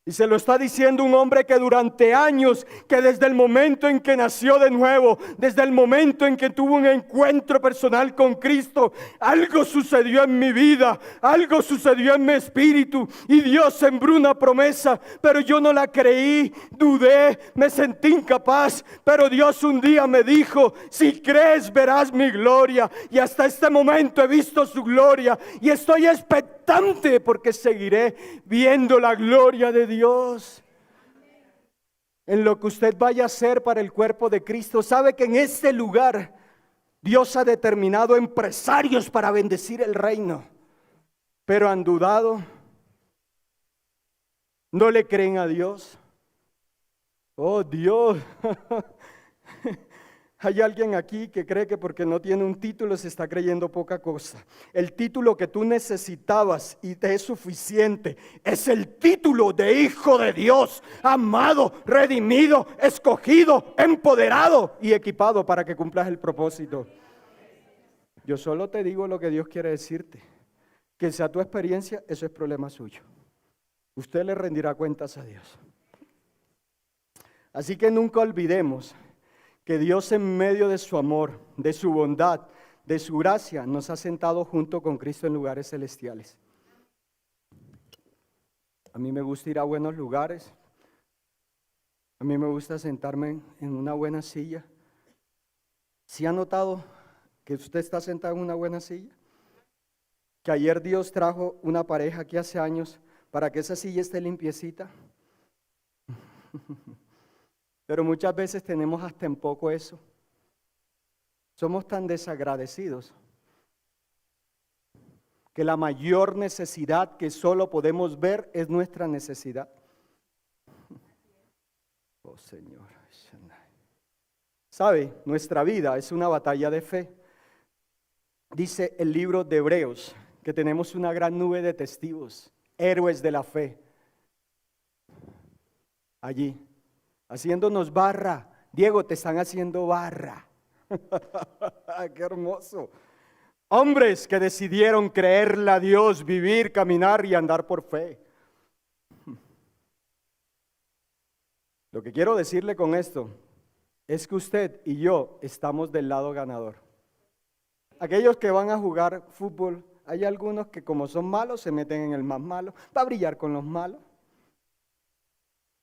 Y se lo está diciendo un hombre que durante años, que desde el momento en que nació de nuevo, desde el momento en que tuvo un encuentro personal con Cristo, algo sucedió en mi vida, algo sucedió en mi espíritu y Dios sembró una promesa, pero yo no la creí, dudé, me sentí incapaz, pero Dios un día me dijo, si crees verás mi gloria, y hasta este momento he visto su gloria y estoy expectante porque seguiré viendo la gloria de Dios. En lo que usted vaya a hacer para el cuerpo de Cristo, sabe que en este lugar Dios ha determinado empresarios para bendecir el reino, pero han dudado, no le creen a Dios. Oh Dios, hay alguien aquí que cree que porque no tiene un título se está creyendo poca cosa. El título que tú necesitabas y te es suficiente es el título de hijo de Dios, amado, redimido, escogido, empoderado y equipado para que cumplas el propósito. Yo solo te digo lo que Dios quiere decirte. Que sea tu experiencia, eso es problema suyo. Usted le rendirá cuentas a Dios. Así que nunca olvidemos que Dios en medio de su amor, de su bondad, de su gracia, nos ha sentado junto con Cristo en lugares celestiales. A mí me gusta ir a buenos lugares. A mí me gusta sentarme en una buena silla. ¿Sí ha notado que usted está sentado en una buena silla? Que ayer Dios trajo una pareja aquí hace años para que esa silla esté limpiecita. Pero muchas veces tenemos hasta en poco eso. Somos tan desagradecidos que la mayor necesidad que solo podemos ver es nuestra necesidad. Oh Señor. ¿Sabe? Nuestra vida es una batalla de fe. Dice el libro de Hebreos que tenemos una gran nube de testigos, héroes de la fe. Allí. Haciéndonos barra. Diego, te están haciendo barra. ¡Qué hermoso! Hombres que decidieron creerle a Dios, vivir, caminar y andar por fe. Lo que quiero decirle con esto es que usted y yo estamos del lado ganador. Aquellos que van a jugar fútbol, Hay algunos que como son malos se meten en el más malo, para brillar con los malos.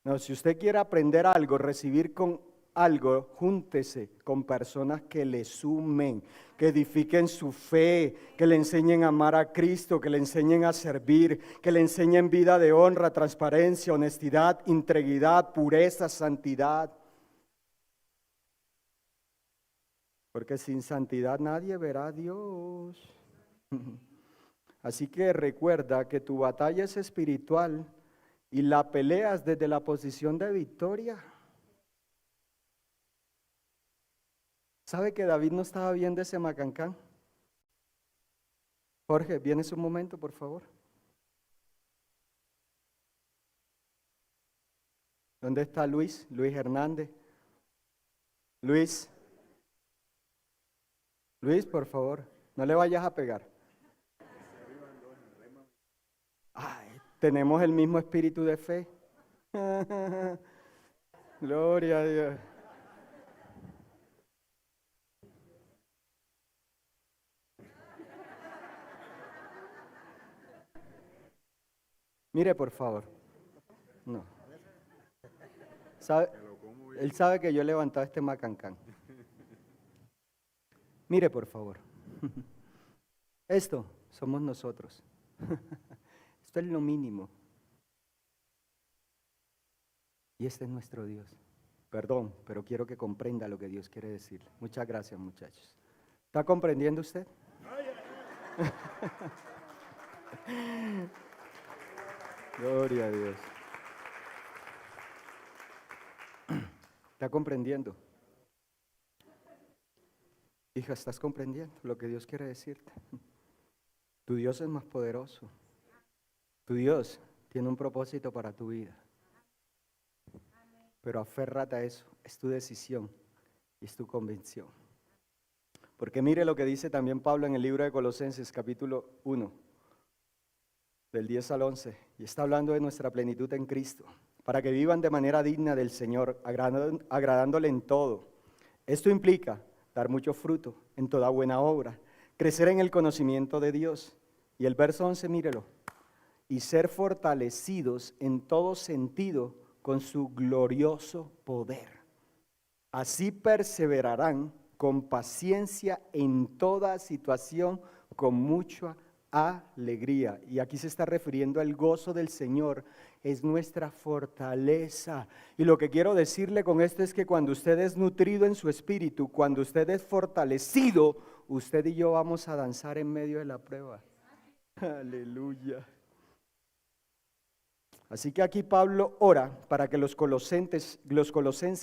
No, si usted quiere aprender algo, recibir con algo, júntese con personas que le sumen, que edifiquen su fe, que le enseñen a amar a Cristo, que le enseñen a servir, que le enseñen vida de honra, transparencia, honestidad, integridad, pureza, santidad. Porque sin santidad nadie verá a Dios. Así que recuerda que tu batalla es espiritual y la peleas desde la posición de victoria. ¿Sabe que David no estaba viendo ese macancán? Jorge, ¿vienes un momento, por favor? ¿Dónde está Luis? Luis Hernández. Luis, por favor, no le vayas a pegar. Ay, tenemos el mismo espíritu de fe. Gloria a Dios. Mire, por favor. No. Él sabe que yo he levantado este macancán. Mire, por favor. Esto somos nosotros. Esto es lo mínimo. Y este es nuestro Dios. Perdón, pero quiero que comprenda lo que Dios quiere decir. Muchas gracias, muchachos. ¿Está comprendiendo usted? Gloria a Dios. ¿Está comprendiendo? Hija, ¿estás comprendiendo lo que Dios quiere decirte? Tu Dios es más poderoso. Tu Dios tiene un propósito para tu vida. Pero aférrate a eso, es tu decisión y es tu convicción. Porque mire lo que dice también Pablo en el libro de Colosenses, capítulo 1, del 10 al 11, y está hablando de nuestra plenitud en Cristo, para que vivan de manera digna del Señor, agradándole en todo. Esto implica dar mucho fruto en toda buena obra, crecer en el conocimiento de Dios. Y el verso 11, mírelo, y ser fortalecidos en todo sentido con su glorioso poder. Así perseverarán con paciencia en toda situación, con mucha alegría. Y aquí se está refiriendo al gozo del Señor, es nuestra fortaleza. Y lo que quiero decirle con esto es que cuando usted es nutrido en su espíritu, cuando usted es fortalecido, usted y yo vamos a danzar en medio de la prueba. Aleluya. Así que aquí Pablo ora para que los colosenses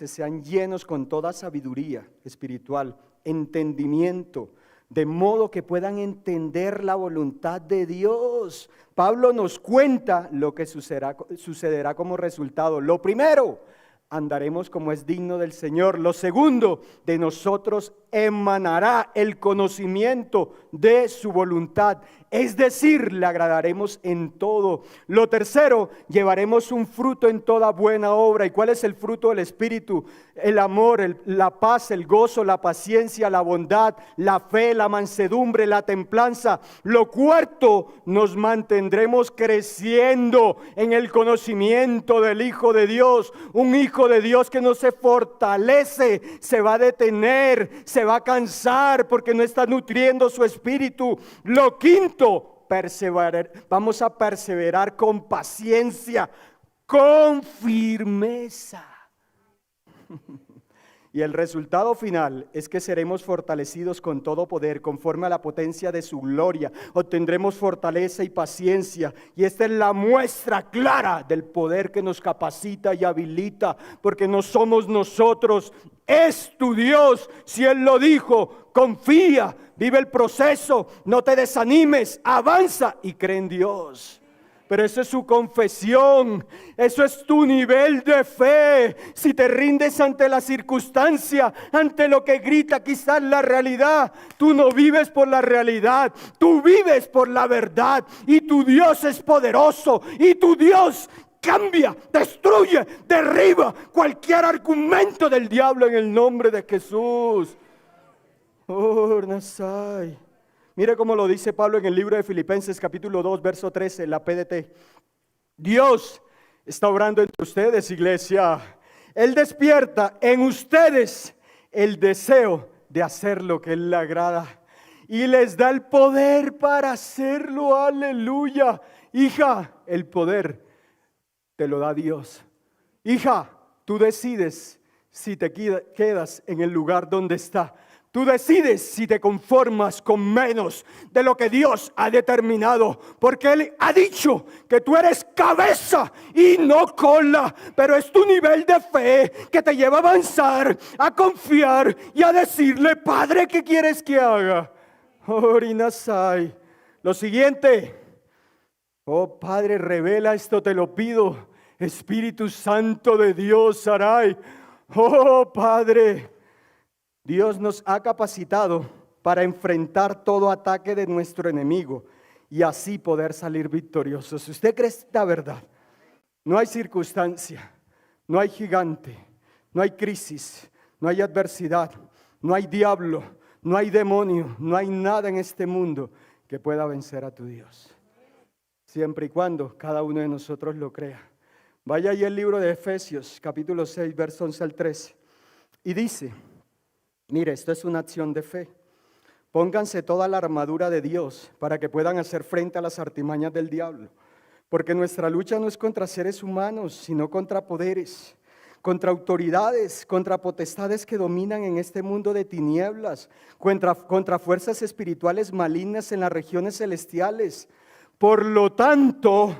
sean llenos con toda sabiduría espiritual, entendimiento, de modo que puedan entender la voluntad de Dios. Pablo nos cuenta lo que sucederá como resultado. Lo primero, andaremos como es digno del Señor. Lo segundo, de nosotros emanará el conocimiento de su voluntad, es decir, le agradaremos en todo. Lo tercero, llevaremos un fruto en toda buena obra. ¿Y cuál es el fruto del Espíritu? El amor, la paz, el gozo, la paciencia, la bondad, la fe, la mansedumbre, la templanza. Lo cuarto, nos mantendremos creciendo en el conocimiento del Hijo de Dios. Un Hijo de Dios que no se fortalece, se va a detener, se va a cansar porque no está nutriendo su espíritu. Lo quinto, vamos a perseverar con paciencia, con firmeza. Y el resultado final es que seremos fortalecidos con todo poder, conforme a la potencia de su gloria. Obtendremos fortaleza y paciencia. Y esta es la muestra clara del poder que nos capacita y habilita. Porque no somos nosotros, es tu Dios. Si Él lo dijo, confía, vive el proceso, no te desanimes, avanza y cree en Dios. Pero eso es su confesión, eso es tu nivel de fe. Si te rindes ante la circunstancia, ante lo que grita quizás la realidad, tú no vives por la realidad, tú vives por la verdad. Y tu Dios es poderoso, y tu Dios cambia, destruye, derriba cualquier argumento del diablo en el nombre de Jesús. Oh, Nasai. Mire cómo lo dice Pablo en el libro de Filipenses capítulo 2, verso 13, la PDT. Dios está obrando entre ustedes, iglesia. Él despierta en ustedes el deseo de hacer lo que Él le agrada y les da el poder para hacerlo. Aleluya. Hija, el poder te lo da Dios. Hija, tú decides si te quedas en el lugar donde está. Tú decides si te conformas con menos de lo que Dios ha determinado, porque Él ha dicho que tú eres cabeza y no cola, pero es tu nivel de fe que te lleva a avanzar, a confiar y a decirle: Padre, ¿qué quieres que haga? Orinasai. Lo siguiente: oh Padre, revela esto, te lo pido. Espíritu Santo de Dios, Sarai. Oh Padre, Dios nos ha capacitado para enfrentar todo ataque de nuestro enemigo y así poder salir victoriosos. ¿Usted cree esta verdad? No hay circunstancia, no hay gigante, no hay crisis, no hay adversidad, no hay diablo, no hay demonio, no hay nada en este mundo que pueda vencer a tu Dios. Siempre y cuando cada uno de nosotros lo crea. Vaya ahí el libro de Efesios, capítulo 6, verso 11 al 13. Y dice: mire, esto es una acción de fe. Pónganse toda la armadura de Dios para que puedan hacer frente a las artimañas del diablo. Porque nuestra lucha no es contra seres humanos, sino contra poderes, contra autoridades, contra potestades que dominan en este mundo de tinieblas, contra fuerzas espirituales malignas en las regiones celestiales. Por lo tanto,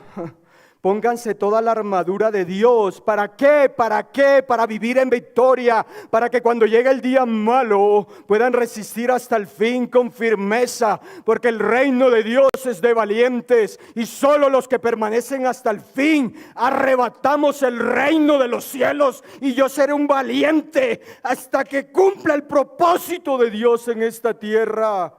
pónganse toda la armadura de Dios. ¿Para qué? ¿Para qué? Para vivir en victoria, para que cuando llegue el día malo puedan resistir hasta el fin con firmeza, porque el reino de Dios es de valientes y solo los que permanecen hasta el fin arrebatamos el reino de los cielos. Y yo seré un valiente hasta que cumpla el propósito de Dios en esta tierra.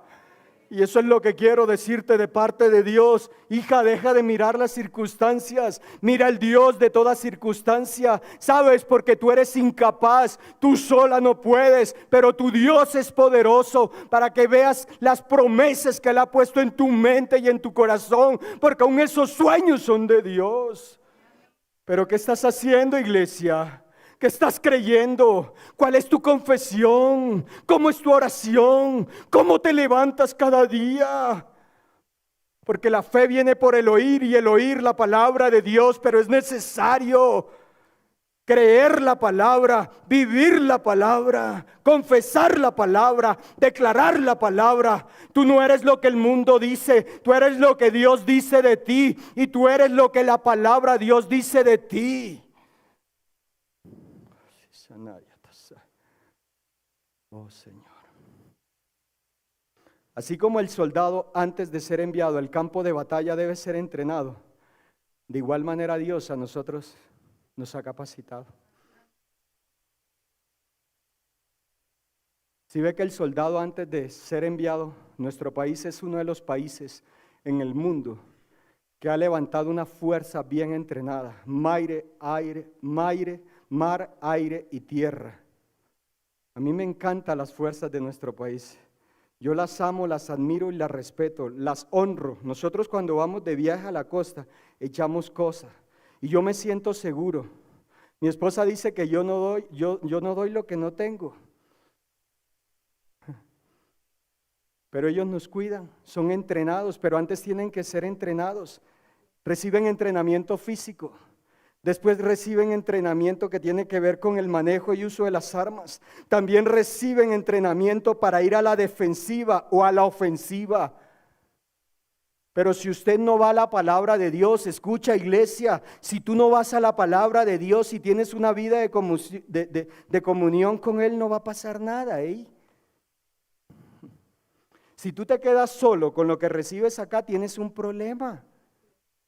Y eso es lo que quiero decirte de parte de Dios. Hija, deja de mirar las circunstancias. Mira al Dios de toda circunstancia. Sabes, porque tú eres incapaz. Tú sola no puedes. Pero tu Dios es poderoso para que veas las promesas que Él ha puesto en tu mente y en tu corazón. Porque aún esos sueños son de Dios. Pero ¿qué estás haciendo, iglesia? ¿Qué estás creyendo? ¿Cuál es tu confesión? ¿Cómo es tu oración? ¿Cómo te levantas cada día? Porque la fe viene por el oír y el oír la palabra de Dios, pero es necesario creer la palabra, vivir la palabra, confesar la palabra, declarar la palabra. Tú no eres lo que el mundo dice, tú eres lo que Dios dice de ti y tú eres lo que la palabra de Dios dice de ti. Oh Señor. Así como el soldado antes de ser enviado al campo de batalla debe ser entrenado, de igual manera Dios a nosotros nos ha capacitado. Si ve que el soldado antes de ser enviado, nuestro país es uno de los países en el mundo que ha levantado una fuerza bien entrenada, mar, aire y tierra. A mí me encantan las fuerzas de nuestro país. Yo las amo, las admiro y las respeto, las honro. Nosotros cuando vamos de viaje a la costa, echamos cosas y yo me siento seguro. Mi esposa dice que yo no doy lo que no tengo. Pero ellos nos cuidan, son entrenados, pero antes tienen que ser entrenados. Reciben entrenamiento físico. Después reciben entrenamiento que tiene que ver con el manejo y uso de las armas. También reciben entrenamiento para ir a la defensiva o a la ofensiva. Pero si usted no va a la palabra de Dios, escucha, iglesia, si tú no vas a la palabra de Dios y tienes una vida de comunión con Él, no va a pasar nada, ¿eh? Si tú te quedas solo con lo que recibes acá, tienes un problema.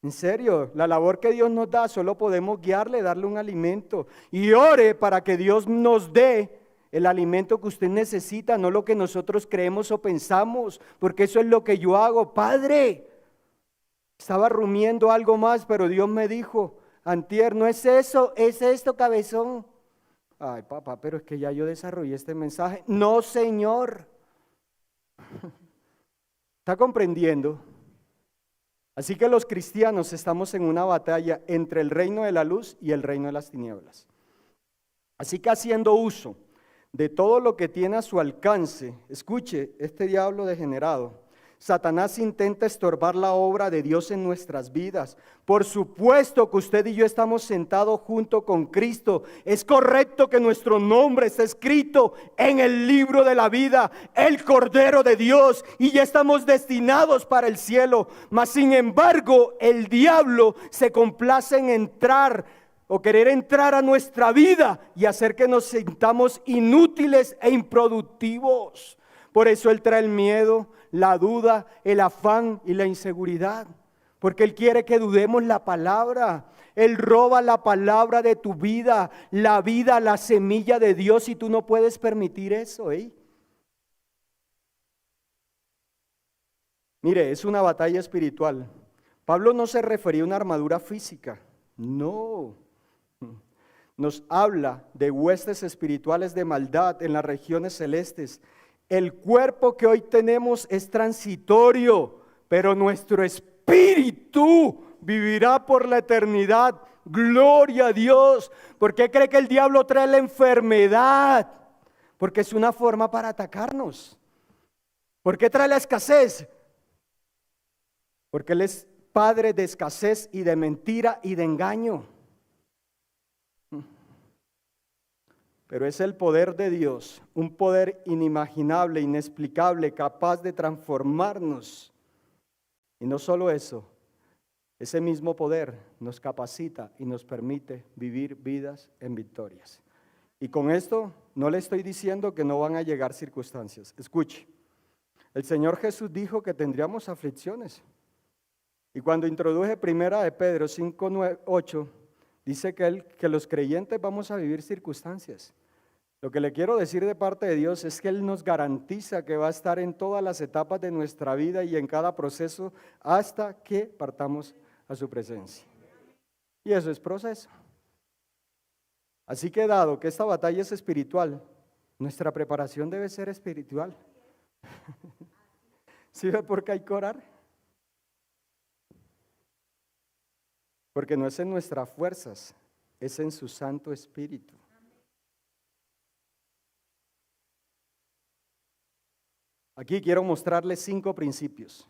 En serio, la labor que Dios nos da, solo podemos guiarle, darle un alimento. Y ore para que Dios nos dé el alimento que usted necesita, no lo que nosotros creemos o pensamos, porque eso es lo que yo hago. Padre, estaba rumiando algo más, pero Dios me dijo: antier, no es eso, es esto, cabezón. Ay, papá, pero es que ya yo desarrollé este mensaje. No, Señor. ¿Está comprendiendo? Así que los cristianos estamos en una batalla entre el reino de la luz y el reino de las tinieblas. Así que haciendo uso de todo lo que tiene a su alcance, escuche, este diablo degenerado, Satanás intenta estorbar la obra de Dios en nuestras vidas. Por supuesto que usted y yo estamos sentados junto con Cristo. Es correcto que nuestro nombre esté escrito en el libro de la vida, el Cordero de Dios, y ya estamos destinados para el cielo. Mas sin embargo, el diablo se complace en entrar o querer entrar a nuestra vida y hacer que nos sintamos inútiles e improductivos. Por eso él trae el miedo, la duda, el afán y la inseguridad. Porque él quiere que dudemos la palabra. Él roba la palabra de tu vida, la semilla de Dios, y tú no puedes permitir eso, ¿eh? Mire, es una batalla espiritual. Pablo no se refería a una armadura física, no. Nos habla de huestes espirituales de maldad en las regiones celestes. El cuerpo que hoy tenemos es transitorio, pero nuestro espíritu vivirá por la eternidad. Gloria a Dios. ¿Por qué cree que el diablo trae la enfermedad? Porque es una forma para atacarnos. ¿Por qué trae la escasez? Porque él es padre de escasez y de mentira y de engaño. Pero es el poder de Dios, un poder inimaginable, inexplicable, capaz de transformarnos. Y no solo eso, ese mismo poder nos capacita y nos permite vivir vidas en victorias. Y con esto no le estoy diciendo que no van a llegar circunstancias. Escuche, el Señor Jesús dijo que tendríamos aflicciones. Y cuando introduje primera de Pedro 5:8, dice que los creyentes vamos a vivir circunstancias. Lo que le quiero decir de parte de Dios es que Él nos garantiza que va a estar en todas las etapas de nuestra vida y en cada proceso hasta que partamos a su presencia. Y eso es proceso. Así que dado que esta batalla es espiritual, nuestra preparación debe ser espiritual. ¿Sí ve por qué hay que orar? Porque no es en nuestras fuerzas, es en su Santo Espíritu. Aquí quiero mostrarles 5 principios.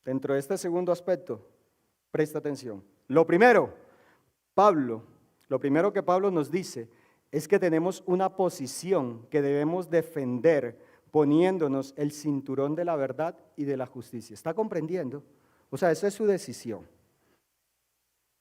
Dentro de este segundo aspecto, presta atención. Lo primero que Pablo nos dice es que tenemos una posición que debemos defender poniéndonos el cinturón de la verdad y de la justicia. ¿Está comprendiendo? O sea, esa es su decisión.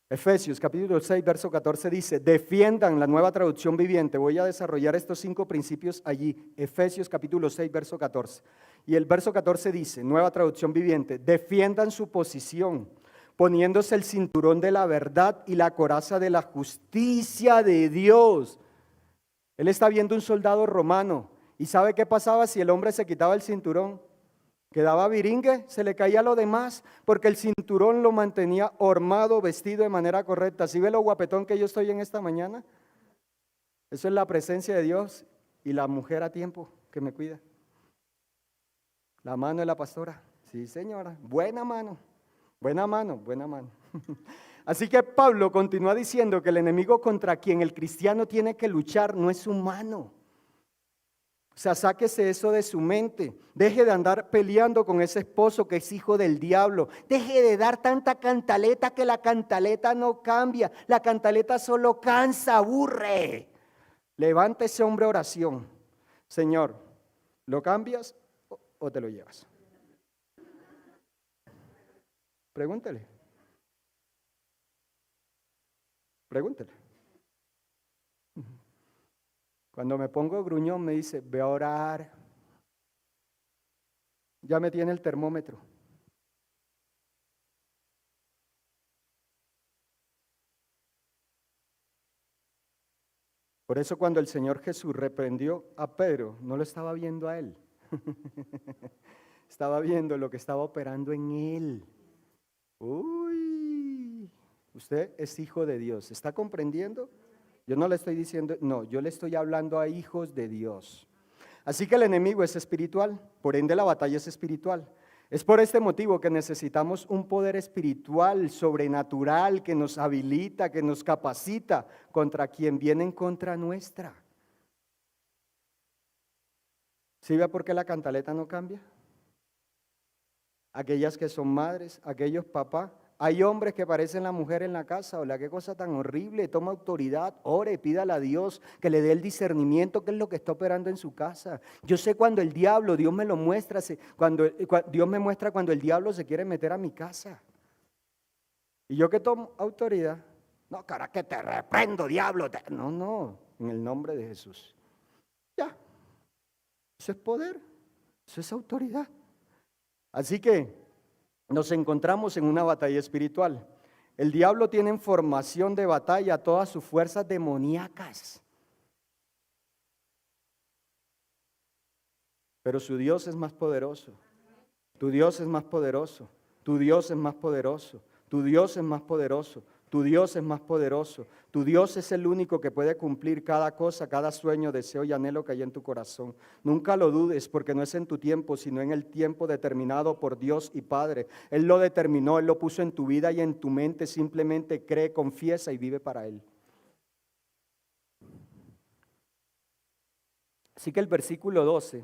Efesios capítulo 6, verso 14 dice, defiendan, la Nueva Traducción Viviente. Voy a desarrollar estos 5 principios allí. Efesios capítulo 6, verso 14. Y el verso 14 dice, Nueva Traducción Viviente, defiendan su posición, poniéndose el cinturón de la verdad y la coraza de la justicia de Dios. Él está viendo un soldado romano. ¿Y sabe qué pasaba si el hombre se quitaba el cinturón? Quedaba viringue, se le caía lo demás, porque el cinturón lo mantenía hormado, vestido de manera correcta. ¿Sí ve lo guapetón que yo estoy en esta mañana? Eso es la presencia de Dios y la mujer a tiempo que me cuida. La mano de la pastora. Sí, señora, buena mano, buena mano, buena mano. Así que Pablo continúa diciendo que el enemigo contra quien el cristiano tiene que luchar no es humano. O sea, sáquese eso de su mente. Deje de andar peleando con ese esposo que es hijo del diablo. Deje de dar tanta cantaleta, que la cantaleta no cambia. La cantaleta solo cansa, aburre. Levante ese hombre a oración. Señor, ¿lo cambias o te lo llevas? Pregúntele. Pregúntele. Cuando me pongo gruñón me dice, ve a orar. Ya me tiene el termómetro. Por eso cuando el Señor Jesús reprendió a Pedro, no lo estaba viendo a él. Estaba viendo lo que estaba operando en él. Uy, usted es hijo de Dios. ¿Está comprendiendo? Yo no le estoy diciendo, no, yo le estoy hablando a hijos de Dios. Así que el enemigo es espiritual, por ende la batalla es espiritual. Es por este motivo que necesitamos un poder espiritual, sobrenatural, que nos habilita, que nos capacita contra quien viene en contra nuestra. ¿Sí ve por qué la cantaleta no cambia? Aquellas que son madres, aquellos papás. Hay hombres que parecen la mujer en la casa. Hola, qué cosa tan horrible. Toma autoridad, ore, pídale a Dios que le dé el discernimiento, qué es lo que está operando en su casa. Yo sé cuando el diablo, Dios me lo muestra, Dios me muestra cuando el diablo se quiere meter a mi casa. Y yo que tomo autoridad, no, cara, que te reprendo, diablo. No, en el nombre de Jesús. Ya, eso es poder, eso es autoridad. Así que nos encontramos en una batalla espiritual. El diablo tiene en formación de batalla todas sus fuerzas demoníacas. Pero su Dios es más poderoso. Tu Dios es más poderoso. Tu Dios es más poderoso. Tu Dios es más poderoso. Tu Dios es más poderoso. Tu Dios es el único que puede cumplir cada cosa, cada sueño, deseo y anhelo que hay en tu corazón. Nunca lo dudes, porque no es en tu tiempo, sino en el tiempo determinado por Dios y Padre. Él lo determinó, Él lo puso en tu vida y en tu mente. Simplemente cree, confiesa y vive para Él. Así que el versículo 12,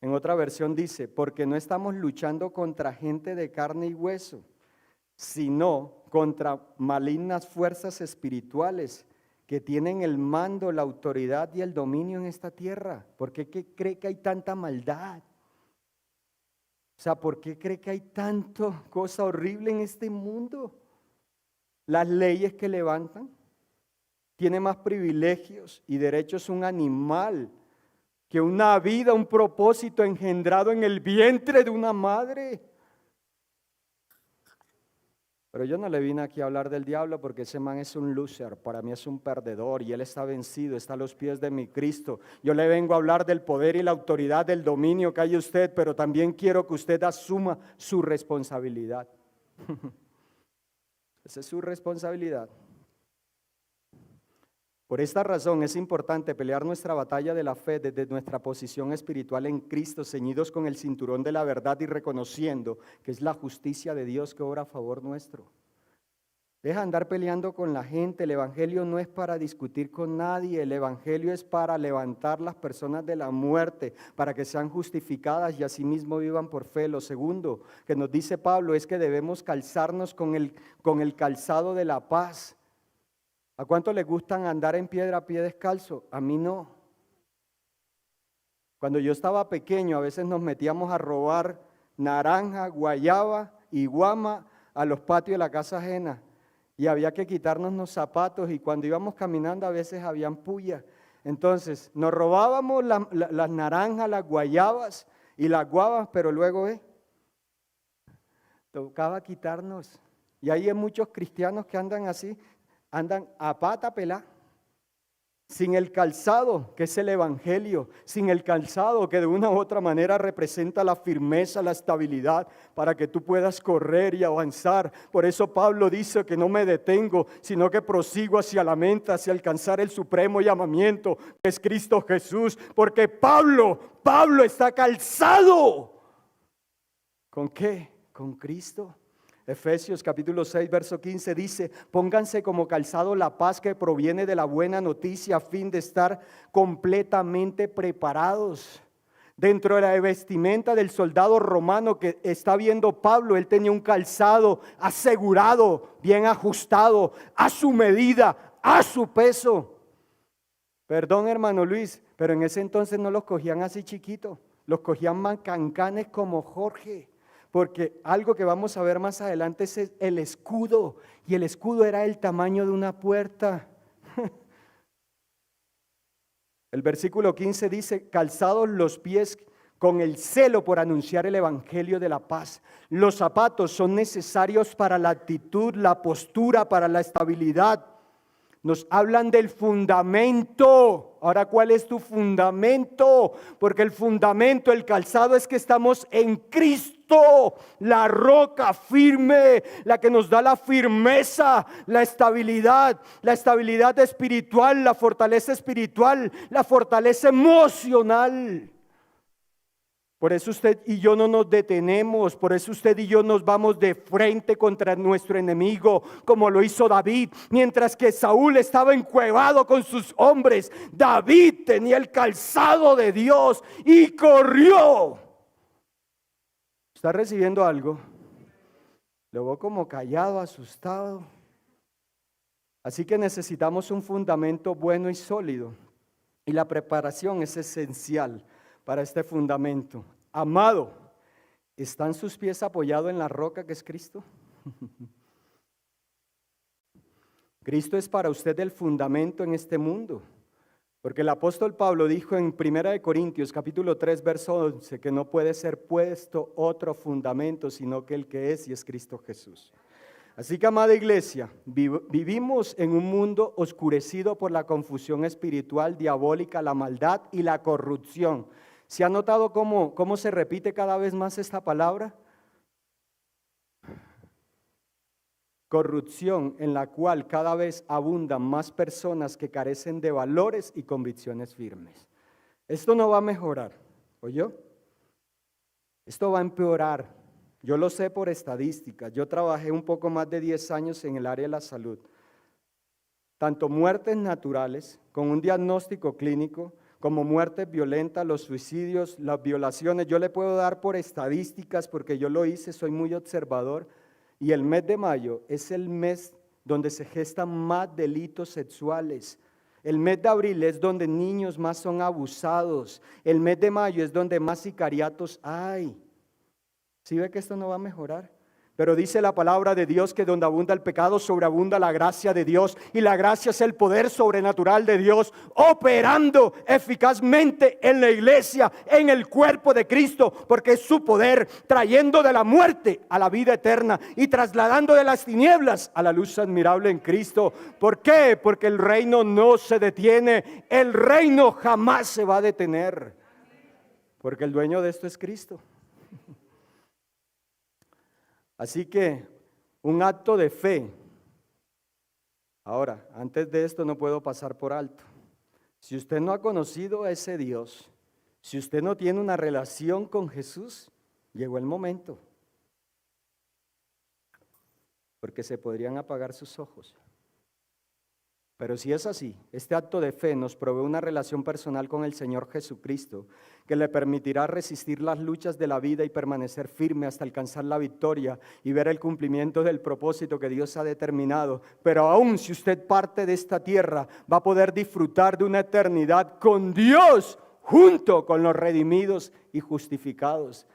en otra versión dice, porque no estamos luchando contra gente de carne y hueso, sino contra malignas fuerzas espirituales que tienen el mando, la autoridad y el dominio en esta tierra. ¿Por qué cree que hay tanta maldad? O sea, ¿por qué cree que hay tanta cosa horrible en este mundo? Las leyes que levantan, tiene más privilegios y derechos un animal que una vida, un propósito engendrado en el vientre de una madre. Pero yo no le vine aquí a hablar del diablo porque ese man es un loser, para mí es un perdedor y él está vencido, está a los pies de mi Cristo. Yo le vengo a hablar del poder y la autoridad, del dominio que hay en usted, pero también quiero que usted asuma su responsabilidad. Esa es su responsabilidad. Por esta razón es importante pelear nuestra batalla de la fe desde nuestra posición espiritual en Cristo, ceñidos con el cinturón de la verdad y reconociendo que es la justicia de Dios que obra a favor nuestro. Deja de andar peleando con la gente. El evangelio no es para discutir con nadie. El evangelio es para levantar las personas de la muerte, para que sean justificadas y asimismo vivan por fe. Lo segundo que nos dice Pablo es que debemos calzarnos con el calzado de la paz. ¿A cuánto les gustan andar en piedra a pie descalzo? A mí no. Cuando yo estaba pequeño, a veces nos metíamos a robar naranja, guayaba y guama a los patios de la casa ajena. Y había que quitarnos los zapatos y cuando íbamos caminando a veces habían pullas. Entonces nos robábamos las naranjas, las guayabas y las guavas, pero luego tocaba quitarnos. Y hay muchos cristianos que andan así. Andan a pata pelá, sin el calzado que es el evangelio, sin el calzado que de una u otra manera representa la firmeza, la estabilidad para que tú puedas correr y avanzar. Por eso Pablo dice que no me detengo, sino que prosigo hacia la meta, hacia alcanzar el supremo llamamiento que es Cristo Jesús, porque Pablo está calzado. ¿Con qué? Con Cristo. Efesios capítulo 6, verso 15 dice, pónganse como calzado la paz que proviene de la buena noticia a fin de estar completamente preparados. Dentro de la vestimenta del soldado romano que está viendo Pablo, él tenía un calzado asegurado, bien ajustado, a su medida, a su peso. Perdón, hermano Luis, pero en ese entonces no los cogían así chiquitos, los cogían mancancanes como Jorge. Porque algo que vamos a ver más adelante es el escudo, y el escudo era el tamaño de una puerta. El versículo 15 dice, calzados los pies con el celo por anunciar el evangelio de la paz. Los zapatos son necesarios para la actitud, la postura, para la estabilidad. Nos hablan del fundamento. Ahora, ¿cuál es tu fundamento? Porque el fundamento, el calzado es que estamos en Cristo, la roca firme, la que nos da la firmeza, la estabilidad espiritual, la fortaleza emocional. Por eso usted y yo no nos detenemos, por eso usted y yo nos vamos de frente contra nuestro enemigo, como lo hizo David. Mientras que Saúl estaba encuevado con sus hombres, David tenía el calzado de Dios y corrió. ¿Está recibiendo algo? Lo veo como callado, asustado. Así que necesitamos un fundamento bueno y sólido. Y la preparación es esencial para este fundamento. Amado, ¿están sus pies apoyados en la roca que es Cristo? Cristo es para usted el fundamento en este mundo. Porque el apóstol Pablo dijo en 1 Corintios capítulo 3 verso 11 que no puede ser puesto otro fundamento sino que el que es y es Cristo Jesús. Así que, amada iglesia, vivimos en un mundo oscurecido por la confusión espiritual, diabólica, la maldad y la corrupción. ¿Se ha notado cómo se repite cada vez más esta palabra? Corrupción en la cual cada vez abundan más personas que carecen de valores y convicciones firmes. Esto no va a mejorar, ¿oyó? Esto va a empeorar. Yo lo sé por estadísticas. Yo trabajé un poco más de 10 años en el área de la salud. Tanto muertes naturales, con un diagnóstico clínico, como muertes violentas, los suicidios, las violaciones. Yo le puedo dar por estadísticas porque yo lo hice, soy muy observador. Y el mes de mayo es el mes donde se gestan más delitos sexuales. El mes de abril es donde niños más son abusados. El mes de mayo es donde más sicariatos hay. ¿Sí ve que esto no va a mejorar? Pero dice la palabra de Dios que donde abunda el pecado, sobreabunda la gracia de Dios. Y la gracia es el poder sobrenatural de Dios operando eficazmente en la iglesia, en el cuerpo de Cristo. Porque es su poder trayendo de la muerte a la vida eterna y trasladando de las tinieblas a la luz admirable en Cristo. ¿Por qué? Porque el reino no se detiene. El reino jamás se va a detener. Porque el dueño de esto es Cristo. Así que un acto de fe. Ahora, antes de esto no puedo pasar por alto. Si usted no ha conocido a ese Dios, si usted no tiene una relación con Jesús, llegó el momento. Porque se podrían apagar sus ojos. Pero si es así, este acto de fe nos provee una relación personal con el Señor Jesucristo que le permitirá resistir las luchas de la vida y permanecer firme hasta alcanzar la victoria y ver el cumplimiento del propósito que Dios ha determinado. Pero aún si usted parte de esta tierra, va a poder disfrutar de una eternidad con Dios junto con los redimidos y justificados.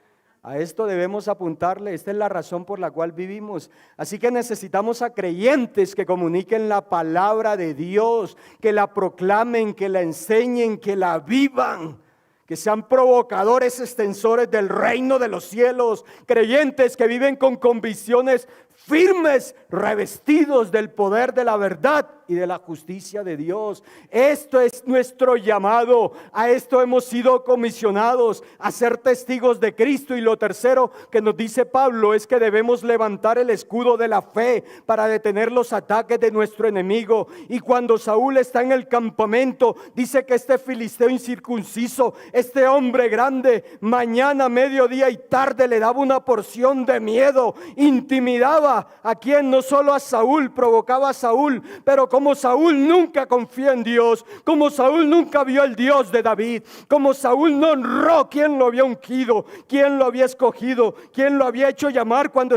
A esto debemos apuntarle, esta es la razón por la cual vivimos. Así que necesitamos a creyentes que comuniquen la palabra de Dios, que la proclamen, que la enseñen, que la vivan, que sean provocadores extensores del reino de los cielos, creyentes que viven con convicciones firmes, revestidos del poder de la verdad y de la justicia de Dios. Esto es nuestro llamado, a esto hemos sido comisionados, a ser testigos de Cristo. Y lo tercero que nos dice Pablo es que debemos levantar el escudo de la fe para detener los ataques de nuestro enemigo. Y cuando Saúl está en el campamento, dice que este filisteo incircunciso, este hombre grande, mañana, mediodía y tarde le daba una porción de miedo, intimidaba a quien, no solo a Saúl, provocaba a Saúl, pero como Saúl nunca confía en Dios, como Saúl nunca vio el Dios de David, como Saúl no honró quien lo había ungido, quien lo había escogido, quien lo había hecho llamar cuando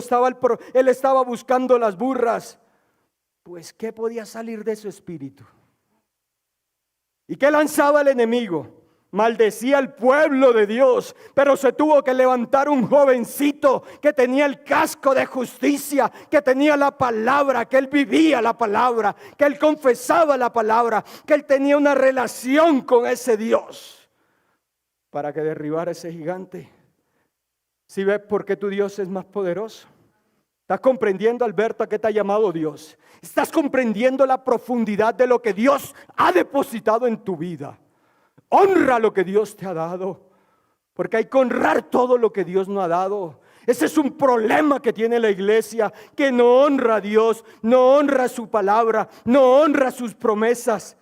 él estaba buscando las burras, pues ¿qué podía salir de su espíritu? ¿Y qué lanzaba el enemigo? Maldecía al pueblo de Dios, pero se tuvo que levantar un jovencito que tenía el casco de justicia, que tenía la palabra, que él vivía la palabra, que él confesaba la palabra, que él tenía una relación con ese Dios para que derribara ese gigante. ¿Sí ves por qué tu Dios es más poderoso? ¿Estás comprendiendo, Alberto, a qué te ha llamado Dios? ¿Estás comprendiendo la profundidad de lo que Dios ha depositado en tu vida? Honra lo que Dios te ha dado, porque hay que honrar todo lo que Dios no ha dado. Ese es un problema que tiene la iglesia, que no honra a Dios, no honra su palabra, no honra sus promesas.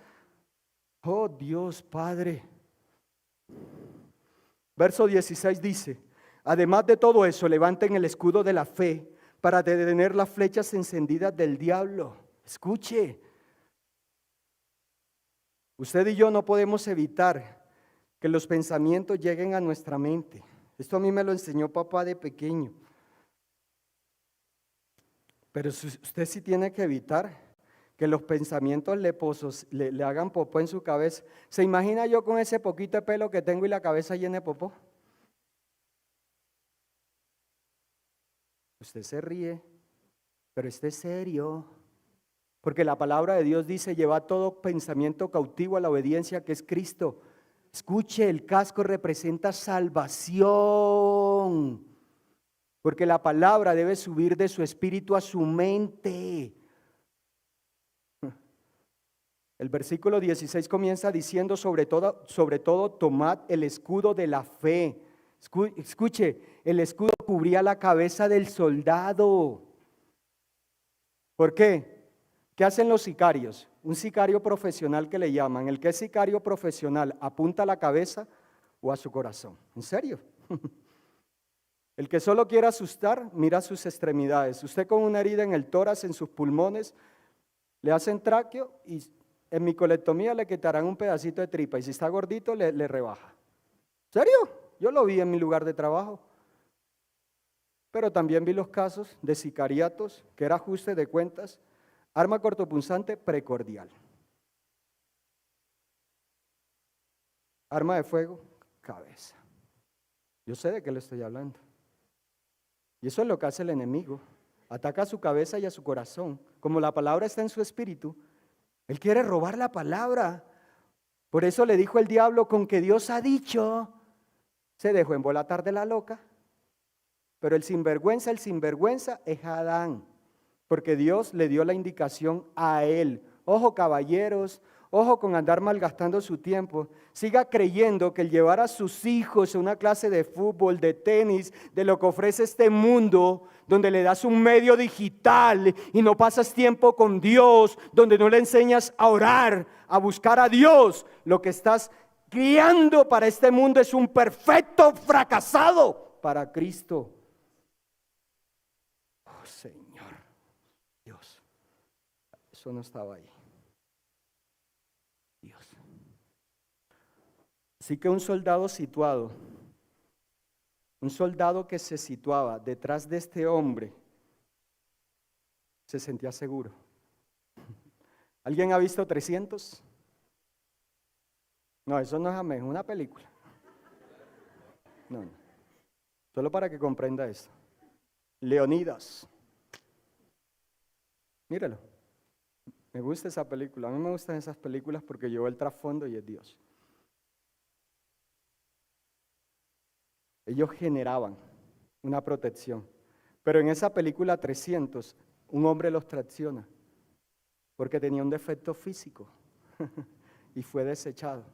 Oh Dios Padre, Verso 16 dice: además de todo eso, levanten el escudo de la fe para detener las flechas encendidas del diablo. Escuche, usted y yo no podemos evitar que los pensamientos lleguen a nuestra mente. Esto a mí me lo enseñó papá de pequeño. Pero usted sí tiene que evitar que los pensamientos le hagan popó en su cabeza. ¿Se imagina yo con ese poquito de pelo que tengo y la cabeza llena de popó? Usted se ríe, pero esté serio. Porque la palabra de Dios dice: lleva todo pensamiento cautivo a la obediencia que es Cristo. Escuche, el casco representa salvación. Porque la palabra debe subir de su espíritu a su mente. El versículo 16 comienza diciendo: sobre todo tomad el escudo de la fe. Escuche, el escudo cubría la cabeza del soldado. ¿Por qué? ¿Qué hacen los sicarios? Un sicario profesional que le llaman. El que es sicario profesional apunta a la cabeza o a su corazón. ¿En serio? El que solo quiere asustar, mira sus extremidades. Usted con una herida en el tórax, en sus pulmones, le hacen tráqueo y en micolectomía le quitarán un pedacito de tripa. Y si está gordito, le rebaja. ¿En serio? Yo lo vi en mi lugar de trabajo. Pero también vi los casos de sicariatos, que era ajuste de cuentas, arma cortopunzante precordial. Arma de fuego, cabeza. Yo sé de qué le estoy hablando. Y eso es lo que hace el enemigo. Ataca a su cabeza y a su corazón. Como la palabra está en su espíritu, él quiere robar la palabra. Por eso le dijo el diablo: con que Dios ha dicho. Se dejó embolatar de la loca. Pero el sinvergüenza es Adán. Porque Dios le dio la indicación a él. Ojo, caballeros, ojo con andar malgastando su tiempo. Siga creyendo que el llevar a sus hijos a una clase de fútbol, de tenis, de lo que ofrece este mundo, donde le das un medio digital y no pasas tiempo con Dios, donde no le enseñas a orar, a buscar a Dios, lo que estás criando para este mundo es un perfecto fracasado para Cristo. Oh, Señor. Dios, eso no estaba ahí. Dios. Así que un soldado que se situaba detrás de este hombre, se sentía seguro. ¿Alguien ha visto 300? No, eso no es amén, es una película. No. Solo para que comprenda esto. Leonidas. Míralo, me gusta esa película. A mí me gustan esas películas porque lleva el trasfondo y es Dios. Ellos generaban una protección, pero en esa película 300, un hombre los traiciona porque tenía un defecto físico y fue desechado.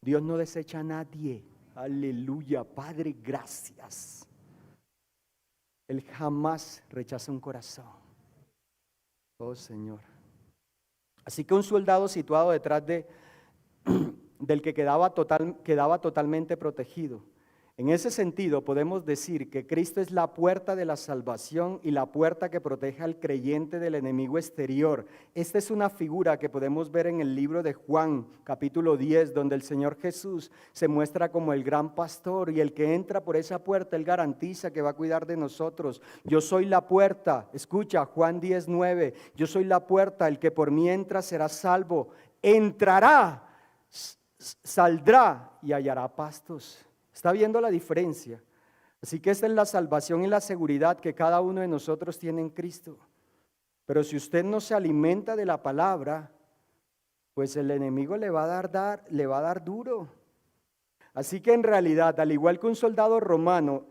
Dios no desecha a nadie. Aleluya, Padre, gracias. Él jamás rechaza un corazón. Oh, Señor. Así que un soldado situado detrás del que quedaba totalmente protegido. En ese sentido podemos decir que Cristo es la puerta de la salvación y la puerta que protege al creyente del enemigo exterior. Esta es una figura que podemos ver en el libro de Juan, capítulo 10, donde el Señor Jesús se muestra como el gran pastor y el que entra por esa puerta, Él garantiza que va a cuidar de nosotros. Yo soy la puerta, escucha Juan 10:9, yo soy la puerta, el que por mí entra será salvo, entrará, saldrá y hallará pastos. ¿Está viendo la diferencia? Así que esta es la salvación y la seguridad que cada uno de nosotros tiene en Cristo. Pero si usted no se alimenta de la palabra, pues el enemigo le va a dar duro. Así que en realidad, al igual que un soldado romano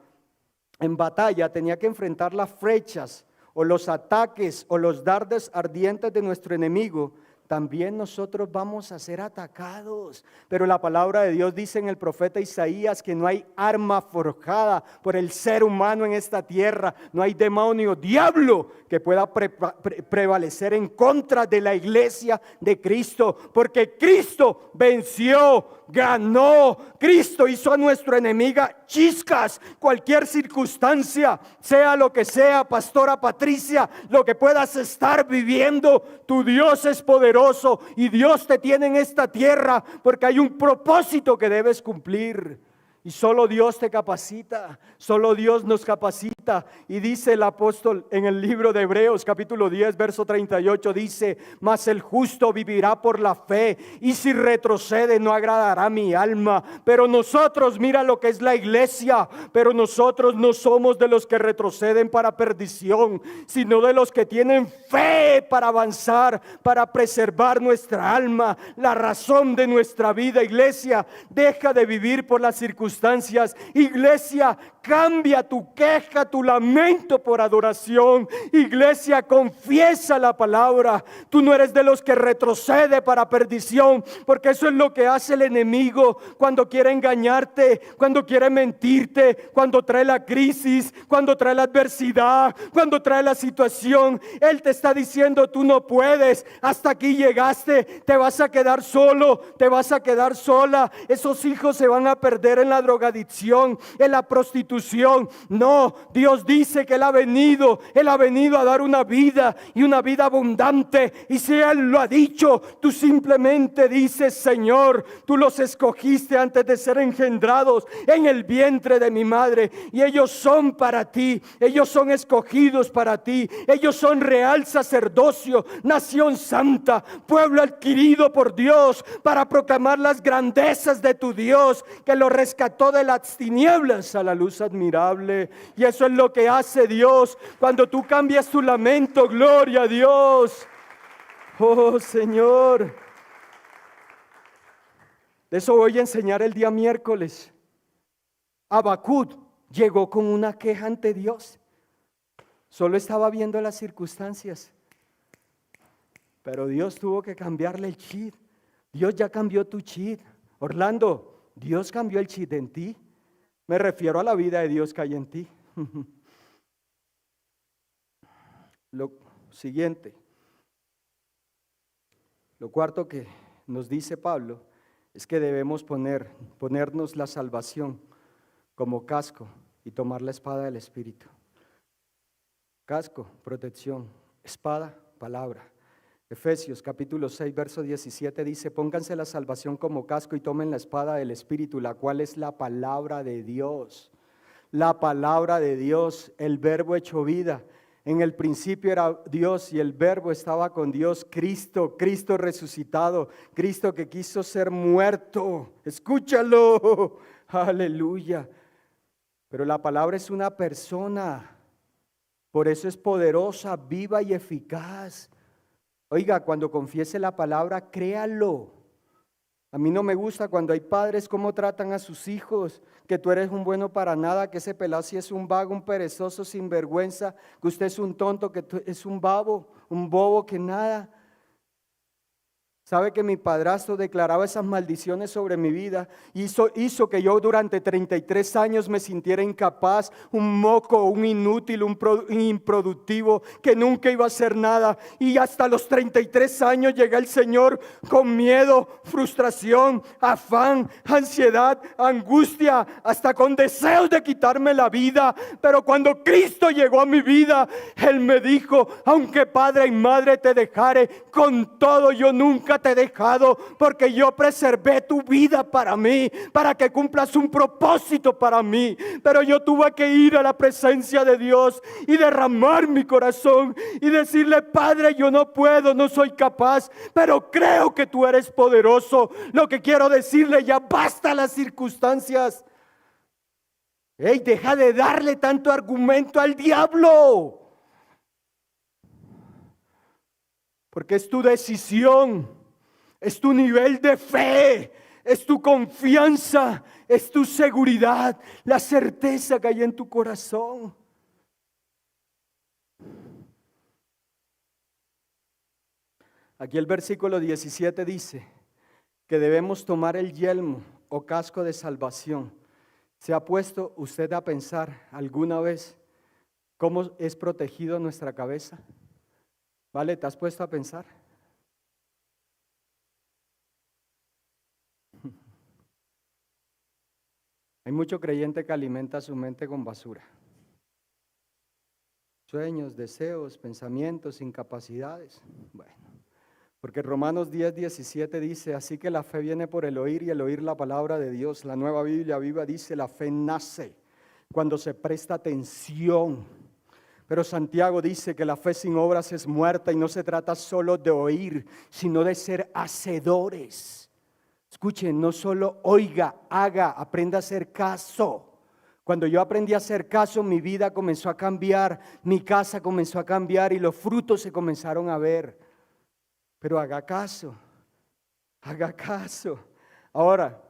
en batalla tenía que enfrentar las flechas o los ataques o los dardos ardientes de nuestro enemigo, también nosotros vamos a ser atacados. Pero la palabra de Dios dice en el profeta Isaías que no hay arma forjada por el ser humano en esta tierra, no hay demonio, diablo que pueda prevalecer en contra de la iglesia de Cristo, porque Cristo venció, ganó, Cristo hizo a nuestro enemiga chiscas. Cualquier circunstancia, sea lo que sea, pastora Patricia, lo que puedas estar viviendo, tu Dios es poderoso y Dios te tiene en esta tierra porque hay un propósito que debes cumplir. Y solo Dios te capacita, solo Dios nos capacita. Y dice el apóstol en el libro de Hebreos capítulo 10 verso 38, dice: mas el justo vivirá por la fe, y si retrocede no agradará mi alma. Pero nosotros, mira lo que es la iglesia, pero nosotros no somos de los que retroceden para perdición, sino de los que tienen fe para avanzar, para preservar nuestra alma, la razón de nuestra vida. Iglesia, deja de vivir por las circunstancias. Iglesia, cambia tu queja, tu lamento por adoración. Iglesia, confiesa la palabra. Tú no eres de los que retrocede para perdición, porque eso es lo que hace el enemigo cuando quiere engañarte, cuando quiere mentirte, cuando trae la crisis, cuando trae la adversidad, cuando trae la situación. Él te está diciendo: tú no puedes, hasta aquí llegaste, te vas a quedar solo, te vas a quedar sola. Esos hijos se van a perder en la drogadicción, en la prostitución. No, Dios dice que Él ha venido a dar una vida y una vida abundante. Y si Él lo ha dicho, tú simplemente dices: Señor, tú los escogiste antes de ser engendrados en el vientre de mi madre, y ellos son para ti, ellos son escogidos para ti, ellos son real sacerdocio, nación santa, pueblo adquirido por Dios, para proclamar las grandezas de tu Dios, que lo rescató de las tinieblas a la luz admirable. Y eso es lo que hace Dios cuando tú cambias tu lamento. Gloria a Dios. Oh Señor, de eso voy a enseñar el día miércoles. Habacuc llegó con una queja ante Dios. Solo estaba viendo las circunstancias, pero Dios tuvo que cambiarle el chip. Dios ya cambió tu chip. Orlando, Dios cambió el chip en ti. Me refiero a la vida de Dios que hay en ti. Lo siguiente, lo cuarto que nos dice Pablo es que debemos ponernos la salvación como casco y tomar la espada del Espíritu. Casco, protección; espada, palabra. Efesios capítulo 6 verso 17 dice: pónganse la salvación como casco y tomen la espada del Espíritu, la cual es la palabra de Dios. La palabra de Dios, el verbo hecho vida. En el principio era Dios y el verbo estaba con Dios. Cristo resucitado, Cristo que quiso ser muerto. Escúchalo, aleluya. Pero la palabra es una persona, por eso es poderosa, viva y eficaz. Oiga, cuando confiese la palabra, créalo. A mí no me gusta cuando hay padres cómo tratan a sus hijos, que tú eres un bueno para nada, que ese pelado sí es un vago, un perezoso, sinvergüenza, que usted es un tonto, que tú es un babo, un bobo que nada. Sabe que mi padrastro declaraba esas maldiciones sobre mi vida. Hizo que yo durante 33 años me sintiera incapaz, un moco, un inútil, un improductivo, que nunca iba a hacer nada. Y hasta los 33 años llega el Señor con miedo, frustración, afán, ansiedad, angustia, hasta con deseos de quitarme la vida. Pero cuando Cristo llegó a mi vida, Él me dijo: aunque padre y madre te dejare, con todo yo nunca te he dejado, porque yo preservé tu vida para mí, para que cumplas un propósito para mí. Pero yo tuve que ir a la presencia de Dios y derramar mi corazón y decirle: Padre, yo no puedo, no soy capaz, pero creo que tú eres poderoso. Lo que quiero decirle: ya basta las circunstancias. Hey, deja de darle tanto argumento al diablo, porque es tu decisión. Es tu nivel de fe, es tu confianza, es tu seguridad, la certeza que hay en tu corazón. Aquí el versículo 17 dice que debemos tomar el yelmo o casco de salvación. ¿Se ha puesto usted a pensar alguna vez cómo es protegido nuestra cabeza? ¿Vale? ¿Te has puesto a pensar? Hay mucho creyente que alimenta su mente con basura. Sueños, deseos, pensamientos, incapacidades. Bueno, porque Romanos 10:17 dice, así que la fe viene por el oír y el oír la palabra de Dios. La Nueva Biblia Viva dice, la fe nace cuando se presta atención. Pero Santiago dice que la fe sin obras es muerta y no se trata solo de oír, sino de ser hacedores. Escuchen, no solo oiga, haga, aprenda a hacer caso. Cuando yo aprendí a hacer caso, mi vida comenzó a cambiar, mi casa comenzó a cambiar y los frutos se comenzaron a ver. Pero haga caso, haga caso. Ahora,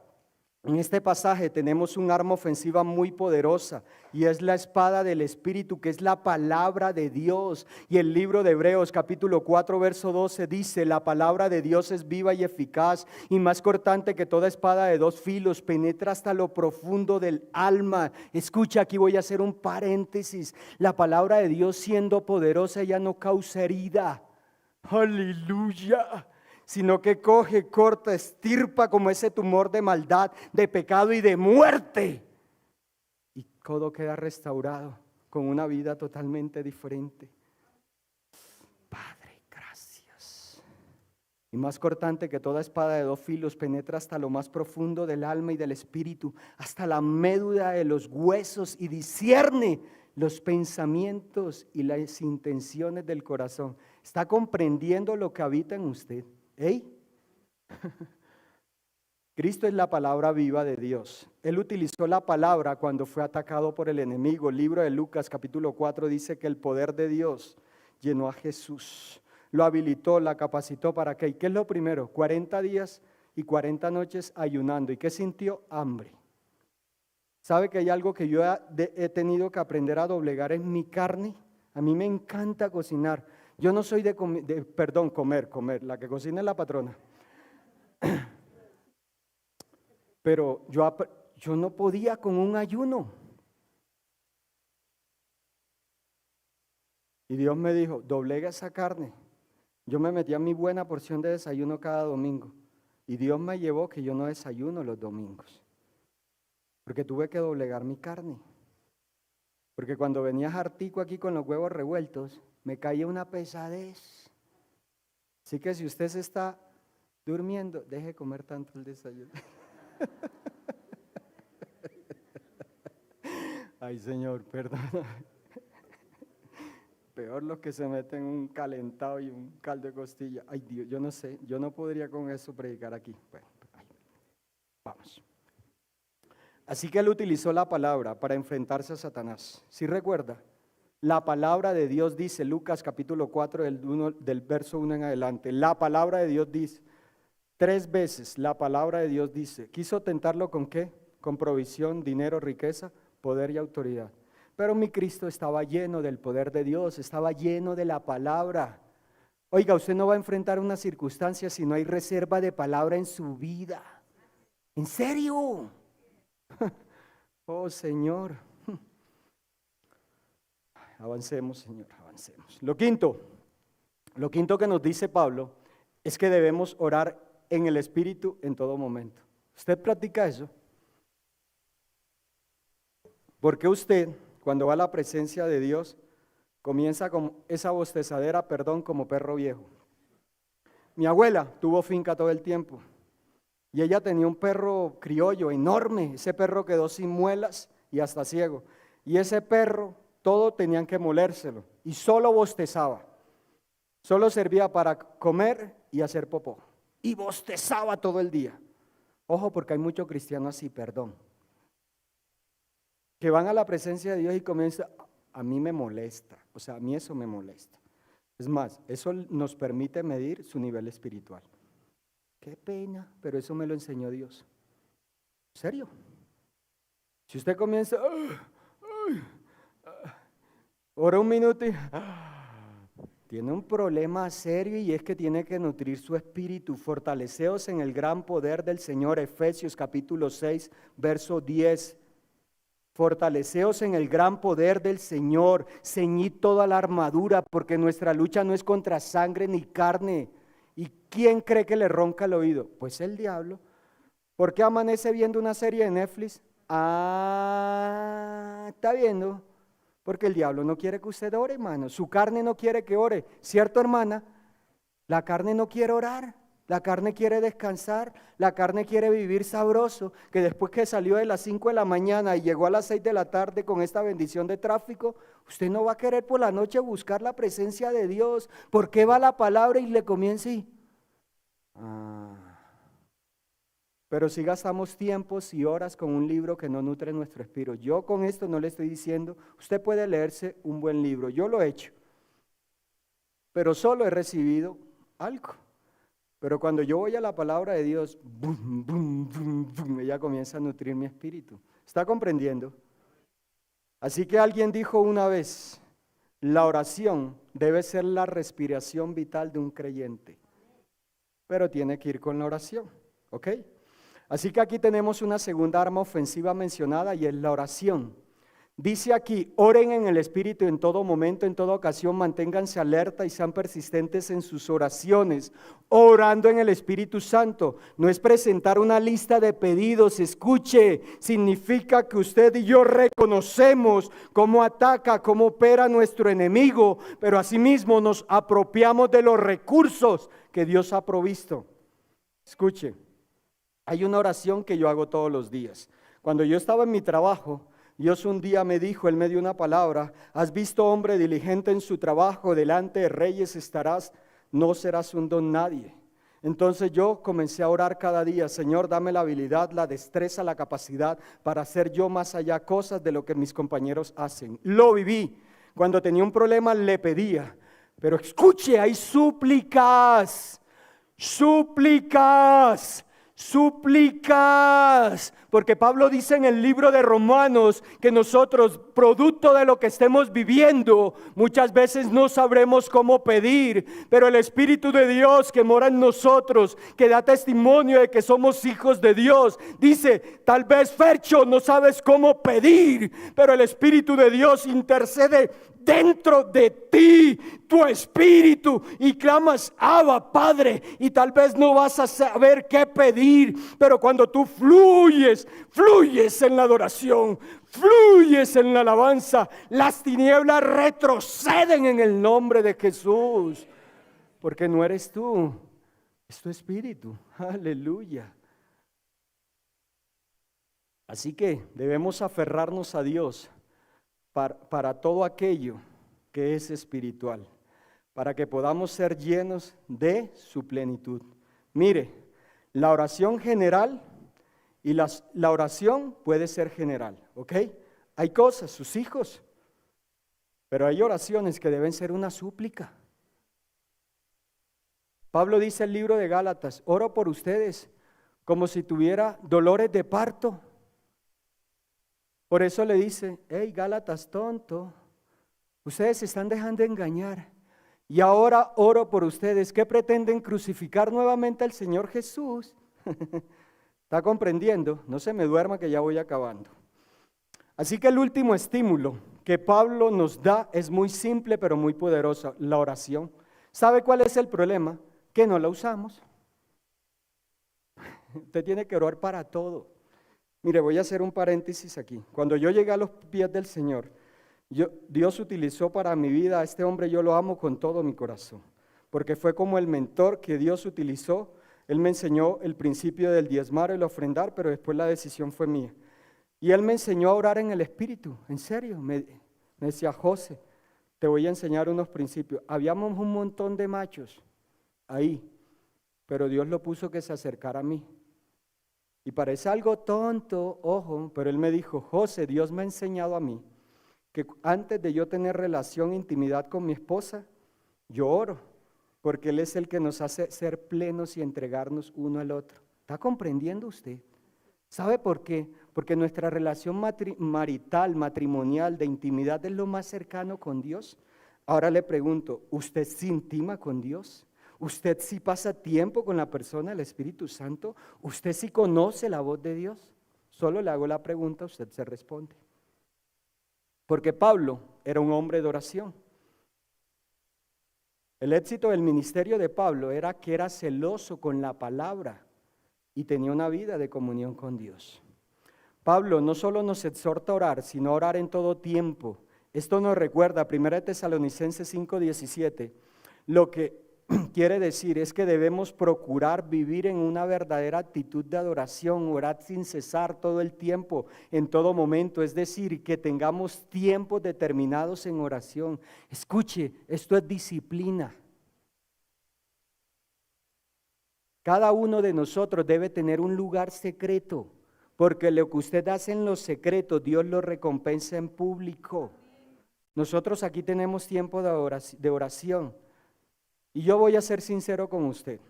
en este pasaje tenemos un arma ofensiva muy poderosa y es la espada del Espíritu, que es la palabra de Dios. Y el libro de Hebreos capítulo 4 verso 12 dice, la palabra de Dios es viva y eficaz y más cortante que toda espada de dos filos, penetra hasta lo profundo del alma. Escucha, aquí voy a hacer un paréntesis. La palabra de Dios siendo poderosa ya no causa herida. Aleluya. Sino que coge, corta, estirpa como ese tumor de maldad, de pecado y de muerte. Y todo queda restaurado con una vida totalmente diferente. Padre, gracias. Y más cortante que toda espada de dos filos, penetra hasta lo más profundo del alma y del espíritu, hasta la médula de los huesos y discierne los pensamientos y las intenciones del corazón. ¿Está comprendiendo lo que habita en usted? ¿Ey? Cristo es la palabra viva de Dios. Él utilizó la palabra cuando fue atacado por el enemigo. El libro de Lucas capítulo 4 dice que el poder de Dios llenó a Jesús. Lo habilitó, la capacitó para qué. ¿Y qué es lo primero? 40 días y 40 noches ayunando. ¿Y qué sintió? Hambre. ¿Sabe que hay algo que yo he tenido que aprender a doblegar en mi carne? A mí me encanta cocinar. Yo no soy comer. La que cocina es la patrona. Pero yo no podía con un ayuno. Y Dios me dijo, doblega esa carne. Yo me metía mi buena porción de desayuno cada domingo. Y Dios me llevó que yo no desayuno los domingos. Porque tuve que doblegar mi carne. Porque cuando venía jartico aquí con los huevos revueltos, me caía una pesadez. Así que si usted se está durmiendo, deje de comer tanto el desayuno. Ay, Señor, perdona. Peor los que se meten un calentado y un caldo de costilla. Ay, Dios, yo no sé, yo no podría con eso predicar aquí. Bueno, vamos. Así que él utilizó la palabra para enfrentarse a Satanás. ¿Sí recuerda? La palabra de Dios dice, Lucas capítulo 4 del verso 1 en adelante, la palabra de Dios dice, 3 veces la palabra de Dios dice, ¿quiso tentarlo con qué? Con provisión, dinero, riqueza, poder y autoridad. Pero mi Cristo estaba lleno del poder de Dios, estaba lleno de la palabra. Oiga, usted no va a enfrentar una circunstancia si no hay reserva de palabra en su vida. ¿En serio? Oh, Señor. Avancemos, Señor, avancemos. Lo quinto que nos dice Pablo es que debemos orar en el Espíritu en todo momento. ¿Usted practica eso? Porque usted, cuando va a la presencia de Dios, comienza con esa bostezadera, como perro viejo. Mi abuela tuvo finca todo el tiempo y ella tenía un perro criollo enorme. Ese perro quedó sin muelas y hasta ciego. Y ese perro, todo tenían que molérselo y solo bostezaba. Solo servía para comer y hacer popó. Y bostezaba todo el día. Ojo, porque hay muchos cristianos así, que van a la presencia de Dios y comienzan, a mí me molesta, o sea, a mí eso me molesta. Es más, eso nos permite medir su nivel espiritual. Qué pena, pero eso me lo enseñó Dios. ¿En serio? Si usted comienza, ora un minuto y tiene un problema serio y es que tiene que nutrir su espíritu. Fortaleceos en el gran poder del Señor. Efesios capítulo 6, verso 10. Fortaleceos en el gran poder del Señor, ceñid toda la armadura, porque nuestra lucha no es contra sangre ni carne. ¿Y quién cree que le ronca el oído? Pues el diablo. ¿Por qué amanece viendo una serie de Netflix? ¿Está viendo? Porque el diablo no quiere que usted ore, hermano. Su carne no quiere que ore. ¿Cierto, hermana? La carne no quiere orar. La carne quiere descansar. La carne quiere vivir sabroso. Que después que salió de las 5 de la mañana y llegó a las 6 de la tarde con esta bendición de tráfico, usted no va a querer por la noche buscar la presencia de Dios. ¿Por qué va la palabra y le comienza y... Pero si gastamos tiempos y horas con un libro que no nutre nuestro espíritu. Yo con esto no le estoy diciendo, usted puede leerse un buen libro, yo lo he hecho, pero solo he recibido algo. Pero cuando yo voy a la palabra de Dios, bum, bum, bum, bum, ella comienza a nutrir mi espíritu. ¿Está comprendiendo? Así que alguien dijo una vez, la oración debe ser la respiración vital de un creyente, pero tiene que ir con la oración, ¿ok? Así que aquí tenemos una segunda arma ofensiva mencionada y es la oración. Dice aquí, oren en el Espíritu en todo momento, en toda ocasión, manténganse alerta y sean persistentes en sus oraciones, orando en el Espíritu Santo. No es presentar una lista de pedidos, escuche, significa que usted y yo reconocemos cómo ataca, cómo opera nuestro enemigo, pero asimismo nos apropiamos de los recursos que Dios ha provisto. Escuche. Hay una oración que yo hago todos los días. Cuando yo estaba en mi trabajo, Dios un día me dijo, Él me dio una palabra, has visto hombre diligente en su trabajo, delante de reyes estarás, no serás un don nadie. Entonces yo comencé a orar cada día, Señor, dame la habilidad, la destreza, la capacidad para hacer yo más allá cosas de lo que mis compañeros hacen. Lo viví. Cuando tenía un problema le pedía, pero escuche, hay súplicas, porque Pablo dice en el libro de Romanos que nosotros, producto de lo que estemos viviendo, muchas veces no sabremos cómo pedir, pero el Espíritu de Dios que mora en nosotros, que da testimonio de que somos hijos de Dios, dice, tal vez Fercho no sabes cómo pedir, pero el Espíritu de Dios intercede dentro de ti, tu espíritu, y clamas, Abba, Padre, y tal vez no vas a saber qué pedir, pero cuando tú fluyes en la adoración, fluyes en la alabanza, las tinieblas retroceden en el nombre de Jesús, porque no eres tú, es tu espíritu. Aleluya. Así que debemos aferrarnos a Dios para todo aquello que es espiritual, para que podamos ser llenos de su plenitud. Mire, la oración general y la oración puede ser general, ¿ok? Hay cosas, sus hijos, pero hay oraciones que deben ser una súplica. Pablo dice en el libro de Gálatas, oro por ustedes como si tuviera dolores de parto. Por eso le dice, hey Gálatas tonto, ustedes se están dejando engañar y ahora oro por ustedes. ¿Qué pretenden? ¿Crucificar nuevamente al Señor Jesús? ¿Está comprendiendo? No se me duerma que ya voy acabando. Así que el último estímulo que Pablo nos da es muy simple pero muy poderoso, la oración. ¿Sabe cuál es el problema? Que no la usamos. Usted tiene que orar para todo. Mire, voy a hacer un paréntesis aquí. Cuando yo llegué a los pies del Señor, Dios utilizó para mi vida a este hombre, yo lo amo con todo mi corazón, porque fue como el mentor que Dios utilizó. Él me enseñó el principio del diezmar y el ofrendar, pero después la decisión fue mía. Y él me enseñó a orar en el Espíritu, en serio. Me decía, José, te voy a enseñar unos principios. Habíamos un montón de machos ahí, pero Dios lo puso que se acercara a mí. Y parece algo tonto, ojo, pero él me dijo, José, Dios me ha enseñado a mí que antes de yo tener relación, intimidad con mi esposa, yo oro, porque Él es el que nos hace ser plenos y entregarnos uno al otro. ¿Está comprendiendo usted? ¿Sabe por qué? Porque nuestra relación marital, matrimonial, de intimidad es lo más cercano con Dios. Ahora le pregunto, ¿usted se intima con Dios? ¿Usted sí pasa tiempo con la persona del Espíritu Santo? ¿Usted sí conoce la voz de Dios? Solo le hago la pregunta, usted se responde. Porque Pablo era un hombre de oración. El éxito del ministerio de Pablo era que era celoso con la palabra y tenía una vida de comunión con Dios. Pablo no solo nos exhorta a orar, sino a orar en todo tiempo. Esto nos recuerda, 1 Tesalonicenses 5:17, lo que quiere decir es que debemos procurar vivir en una verdadera actitud de adoración, orar sin cesar todo el tiempo, en todo momento, es decir, que tengamos tiempos determinados en oración. Escuche, esto es disciplina. Cada uno de nosotros debe tener un lugar secreto, porque lo que usted hace en los secretos, Dios lo recompensa en público. Nosotros aquí tenemos tiempo de oración. Y yo voy a ser sincero con usted.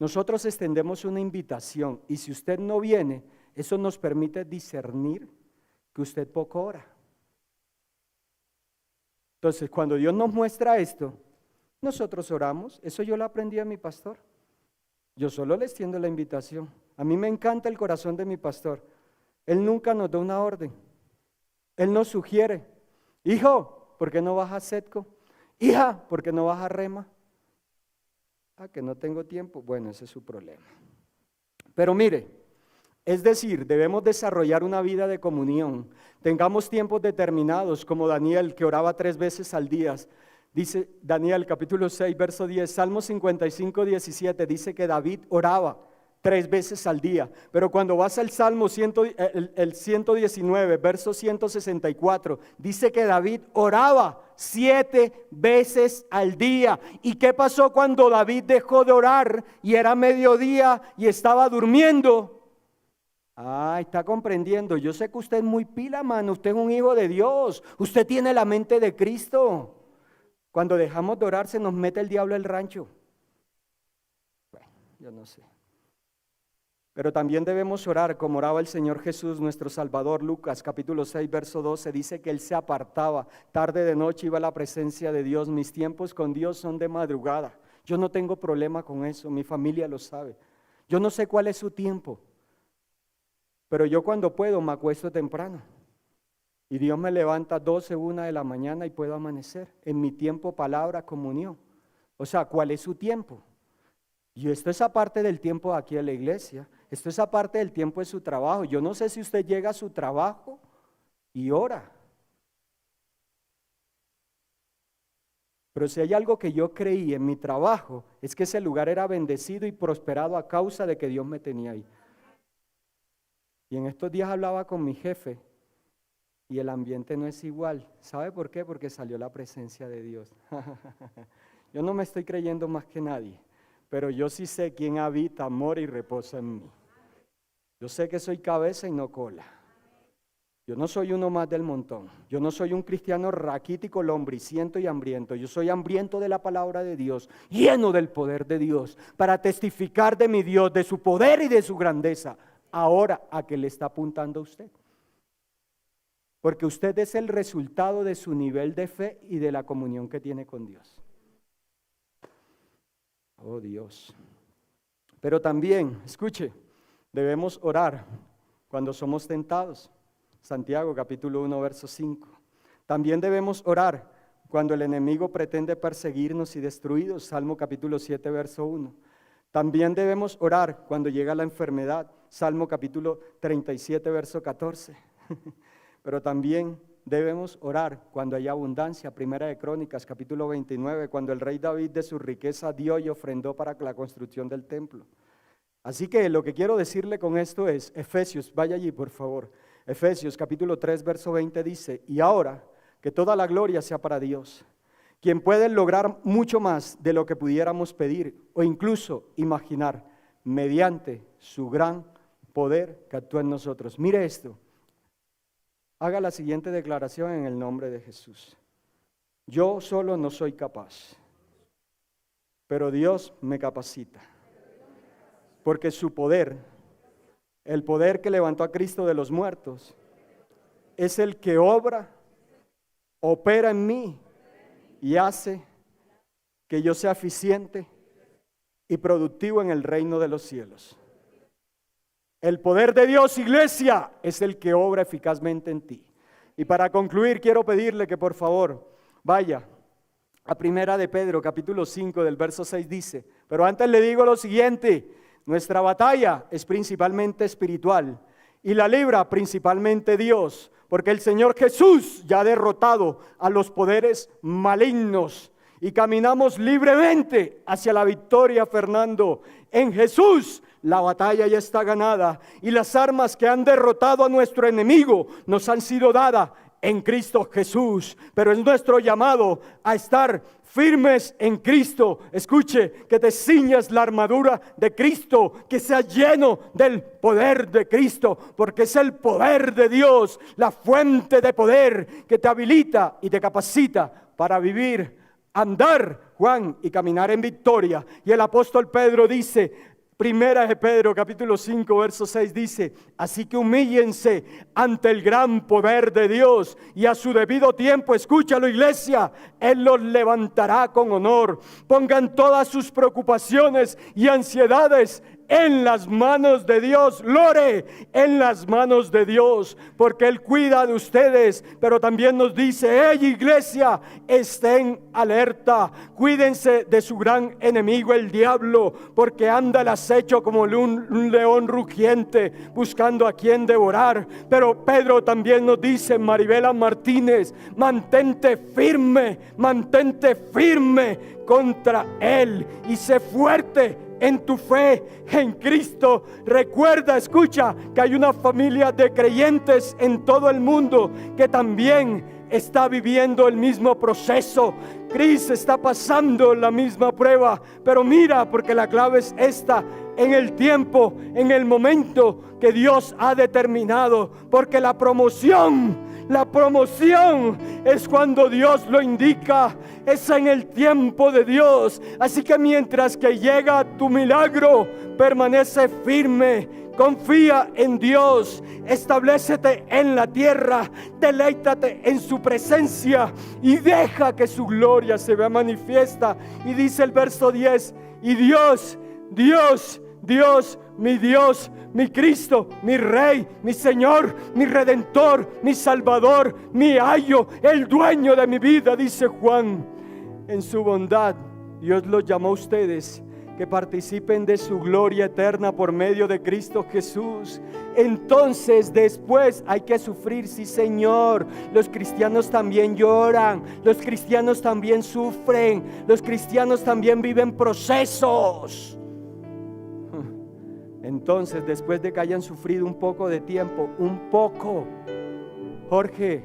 Nosotros extendemos una invitación y si usted no viene, eso nos permite discernir que usted poco ora. Entonces, cuando Dios nos muestra esto, nosotros oramos. Eso yo lo aprendí a mi pastor. Yo solo le extiendo la invitación. A mí me encanta el corazón de mi pastor. Él nunca nos da una orden. Él nos sugiere, hijo, ¿por qué no vas a Setco? Hija, ¿por qué no vas a Rema? Ah, que no tengo tiempo. Bueno, ese es su problema. Pero mire, es decir, debemos desarrollar una vida de comunión. Tengamos tiempos determinados, como Daniel, que oraba 3 veces al día. Dice Daniel, capítulo 6, verso 10, Salmo 55, 17, dice que David oraba 3 veces al día. Pero cuando vas al Salmo 119, verso 164, dice que David oraba 7 veces al día. ¿Y qué pasó cuando David dejó de orar y era mediodía y estaba durmiendo? Ah, está comprendiendo. Yo sé que usted es muy pila, mano. Usted es un hijo de Dios. Usted tiene la mente de Cristo. Cuando dejamos de orar se nos mete el diablo al rancho. Bueno, yo no sé. Pero también debemos orar como oraba el Señor Jesús, nuestro Salvador. Lucas capítulo 6, verso 12, dice que Él se apartaba, tarde de noche iba a la presencia de Dios. Mis tiempos con Dios son de madrugada. Yo no tengo problema con eso, mi familia lo sabe. Yo no sé cuál es su tiempo, pero yo cuando puedo me acuesto temprano. Y Dios me levanta 12, 1 de la mañana y puedo amanecer. En mi tiempo, palabra, comunión. O sea, ¿cuál es su tiempo? Y esto es aparte del tiempo aquí en la iglesia. Esto es aparte del tiempo de su trabajo. Yo no sé si usted llega a su trabajo y ora. Pero si hay algo que yo creí en mi trabajo, es que ese lugar era bendecido y prosperado a causa de que Dios me tenía ahí. Y en estos días hablaba con mi jefe. Y el ambiente no es igual. ¿Sabe por qué? Porque salió la presencia de Dios. Yo no me estoy creyendo más que nadie, pero yo sí sé quién habita, mora y reposa en mí. Yo sé que soy cabeza y no cola. Yo no soy uno más del montón. Yo no soy un cristiano raquítico, lombriciento y hambriento. Yo soy hambriento de la palabra de Dios, lleno del poder de Dios, para testificar de mi Dios, de su poder y de su grandeza. Ahora, ¿a qué le está apuntando a usted? Porque usted es el resultado de su nivel de fe y de la comunión que tiene con Dios. Oh Dios. Pero también, escuche, debemos orar cuando somos tentados. Santiago capítulo 1, verso 5. También debemos orar cuando el enemigo pretende perseguirnos y destruirnos. Salmo capítulo 7, verso 1. También debemos orar cuando llega la enfermedad. Salmo capítulo 37, verso 14. Pero también debemos orar cuando hay abundancia. Primera de Crónicas, capítulo 29, cuando el rey David de su riqueza dio y ofrendó para la construcción del templo. Así que lo que quiero decirle con esto es, Efesios, vaya allí por favor. Efesios, capítulo 3, verso 20 dice, y ahora que toda la gloria sea para Dios, quien puede lograr mucho más de lo que pudiéramos pedir o incluso imaginar, mediante su gran poder que actúa en nosotros. Mire esto. Haga la siguiente declaración en el nombre de Jesús. Yo solo no soy capaz, pero Dios me capacita. Porque su poder, el poder que levantó a Cristo de los muertos, es el que obra, opera en mí y hace que yo sea eficiente y productivo en el reino de los cielos. El poder de Dios, iglesia, es el que obra eficazmente en ti. Y para concluir, quiero pedirle que por favor vaya a Primera de Pedro, capítulo 5, del verso 6 dice, pero antes le digo lo siguiente, nuestra batalla es principalmente espiritual y la libra principalmente Dios, porque el Señor Jesús ya ha derrotado a los poderes malignos y caminamos libremente hacia la victoria, Fernando. En Jesús la batalla ya está ganada y las armas que han derrotado a nuestro enemigo nos han sido dadas en Cristo Jesús, pero es nuestro llamado a estar firmes en Cristo. Escuche, que te ciñas la armadura de Cristo, que seas lleno del poder de Cristo, porque es el poder de Dios, la fuente de poder que te habilita y te capacita para vivir, andar, Juan, y caminar en victoria. Y el apóstol Pedro dice, Primera de Pedro capítulo 5 verso 6 dice: así que humíllense ante el gran poder de Dios y a su debido tiempo, escúchalo iglesia, Él los levantará con honor. Pongan todas sus preocupaciones y ansiedades en las manos de Dios. Lore, en las manos de Dios, porque Él cuida de ustedes. Pero también nos dice: hey iglesia, estén alerta, cuídense de su gran enemigo el diablo, porque anda al acecho como un león rugiente, buscando a quien devorar. Pero Pedro también nos dice, Maribela Martínez, mantente firme contra él y sé fuerte en tu fe en Cristo. Recuerda, escucha, que hay una familia de creyentes en todo el mundo que también está viviendo el mismo proceso. Cris está pasando la misma prueba, pero mira, porque la clave es esta: en el tiempo, en el momento que Dios ha determinado, porque la promoción es cuando Dios lo indica, es en el tiempo de Dios. Así que mientras que llega tu milagro, permanece firme, confía en Dios, establécete en la tierra, deleítate en su presencia y deja que su gloria se vea manifiesta. Y dice el verso 10: y Dios, mi Cristo, mi Rey, mi Señor, mi Redentor, mi Salvador, mi ayo, el dueño de mi vida, dice Juan, en su bondad, Dios los llamó a ustedes que participen de su gloria eterna por medio de Cristo Jesús. Entonces después hay que sufrir, sí Señor. Los cristianos también lloran, los cristianos también sufren, los cristianos también viven procesos. Entonces, después de que hayan sufrido un poco de tiempo, Jorge,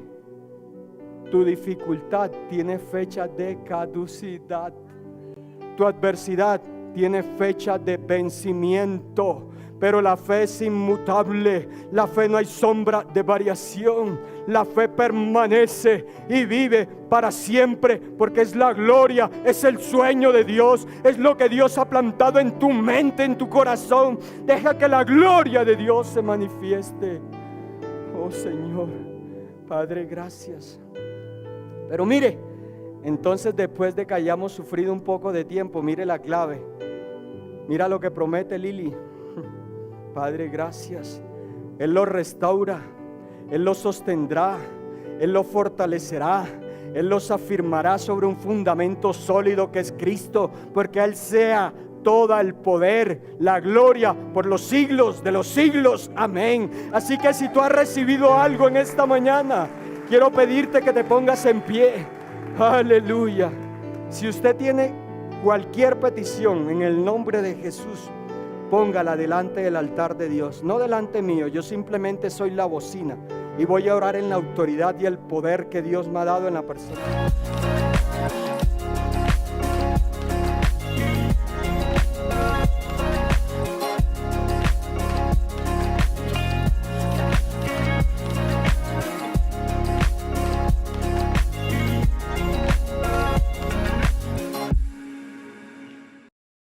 tu dificultad tiene fecha de caducidad, tu adversidad tiene fecha de vencimiento, pero la fe es inmutable, la fe no hay sombra de variación, la fe permanece y vive para siempre, porque es la gloria, es el sueño de Dios, es lo que Dios ha plantado en tu mente, en tu corazón. Deja que la gloria de Dios se manifieste. Oh Señor, Padre, gracias. Pero mire, entonces después de que hayamos sufrido un poco de tiempo, mire la clave, mira lo que promete Lili. Padre, gracias. Él lo restaura, Él lo sostendrá, Él lo fortalecerá, Él los afirmará sobre un fundamento sólido que es Cristo, porque a Él sea todo el poder, la gloria por los siglos de los siglos. Amén. Así que si tú has recibido algo en esta mañana, quiero pedirte que te pongas en pie. Aleluya. Si usted tiene cualquier petición en el nombre de Jesús, póngala delante del altar de Dios, no delante mío. Yo simplemente soy la bocina y voy a orar en la autoridad y el poder que Dios me ha dado en la persona.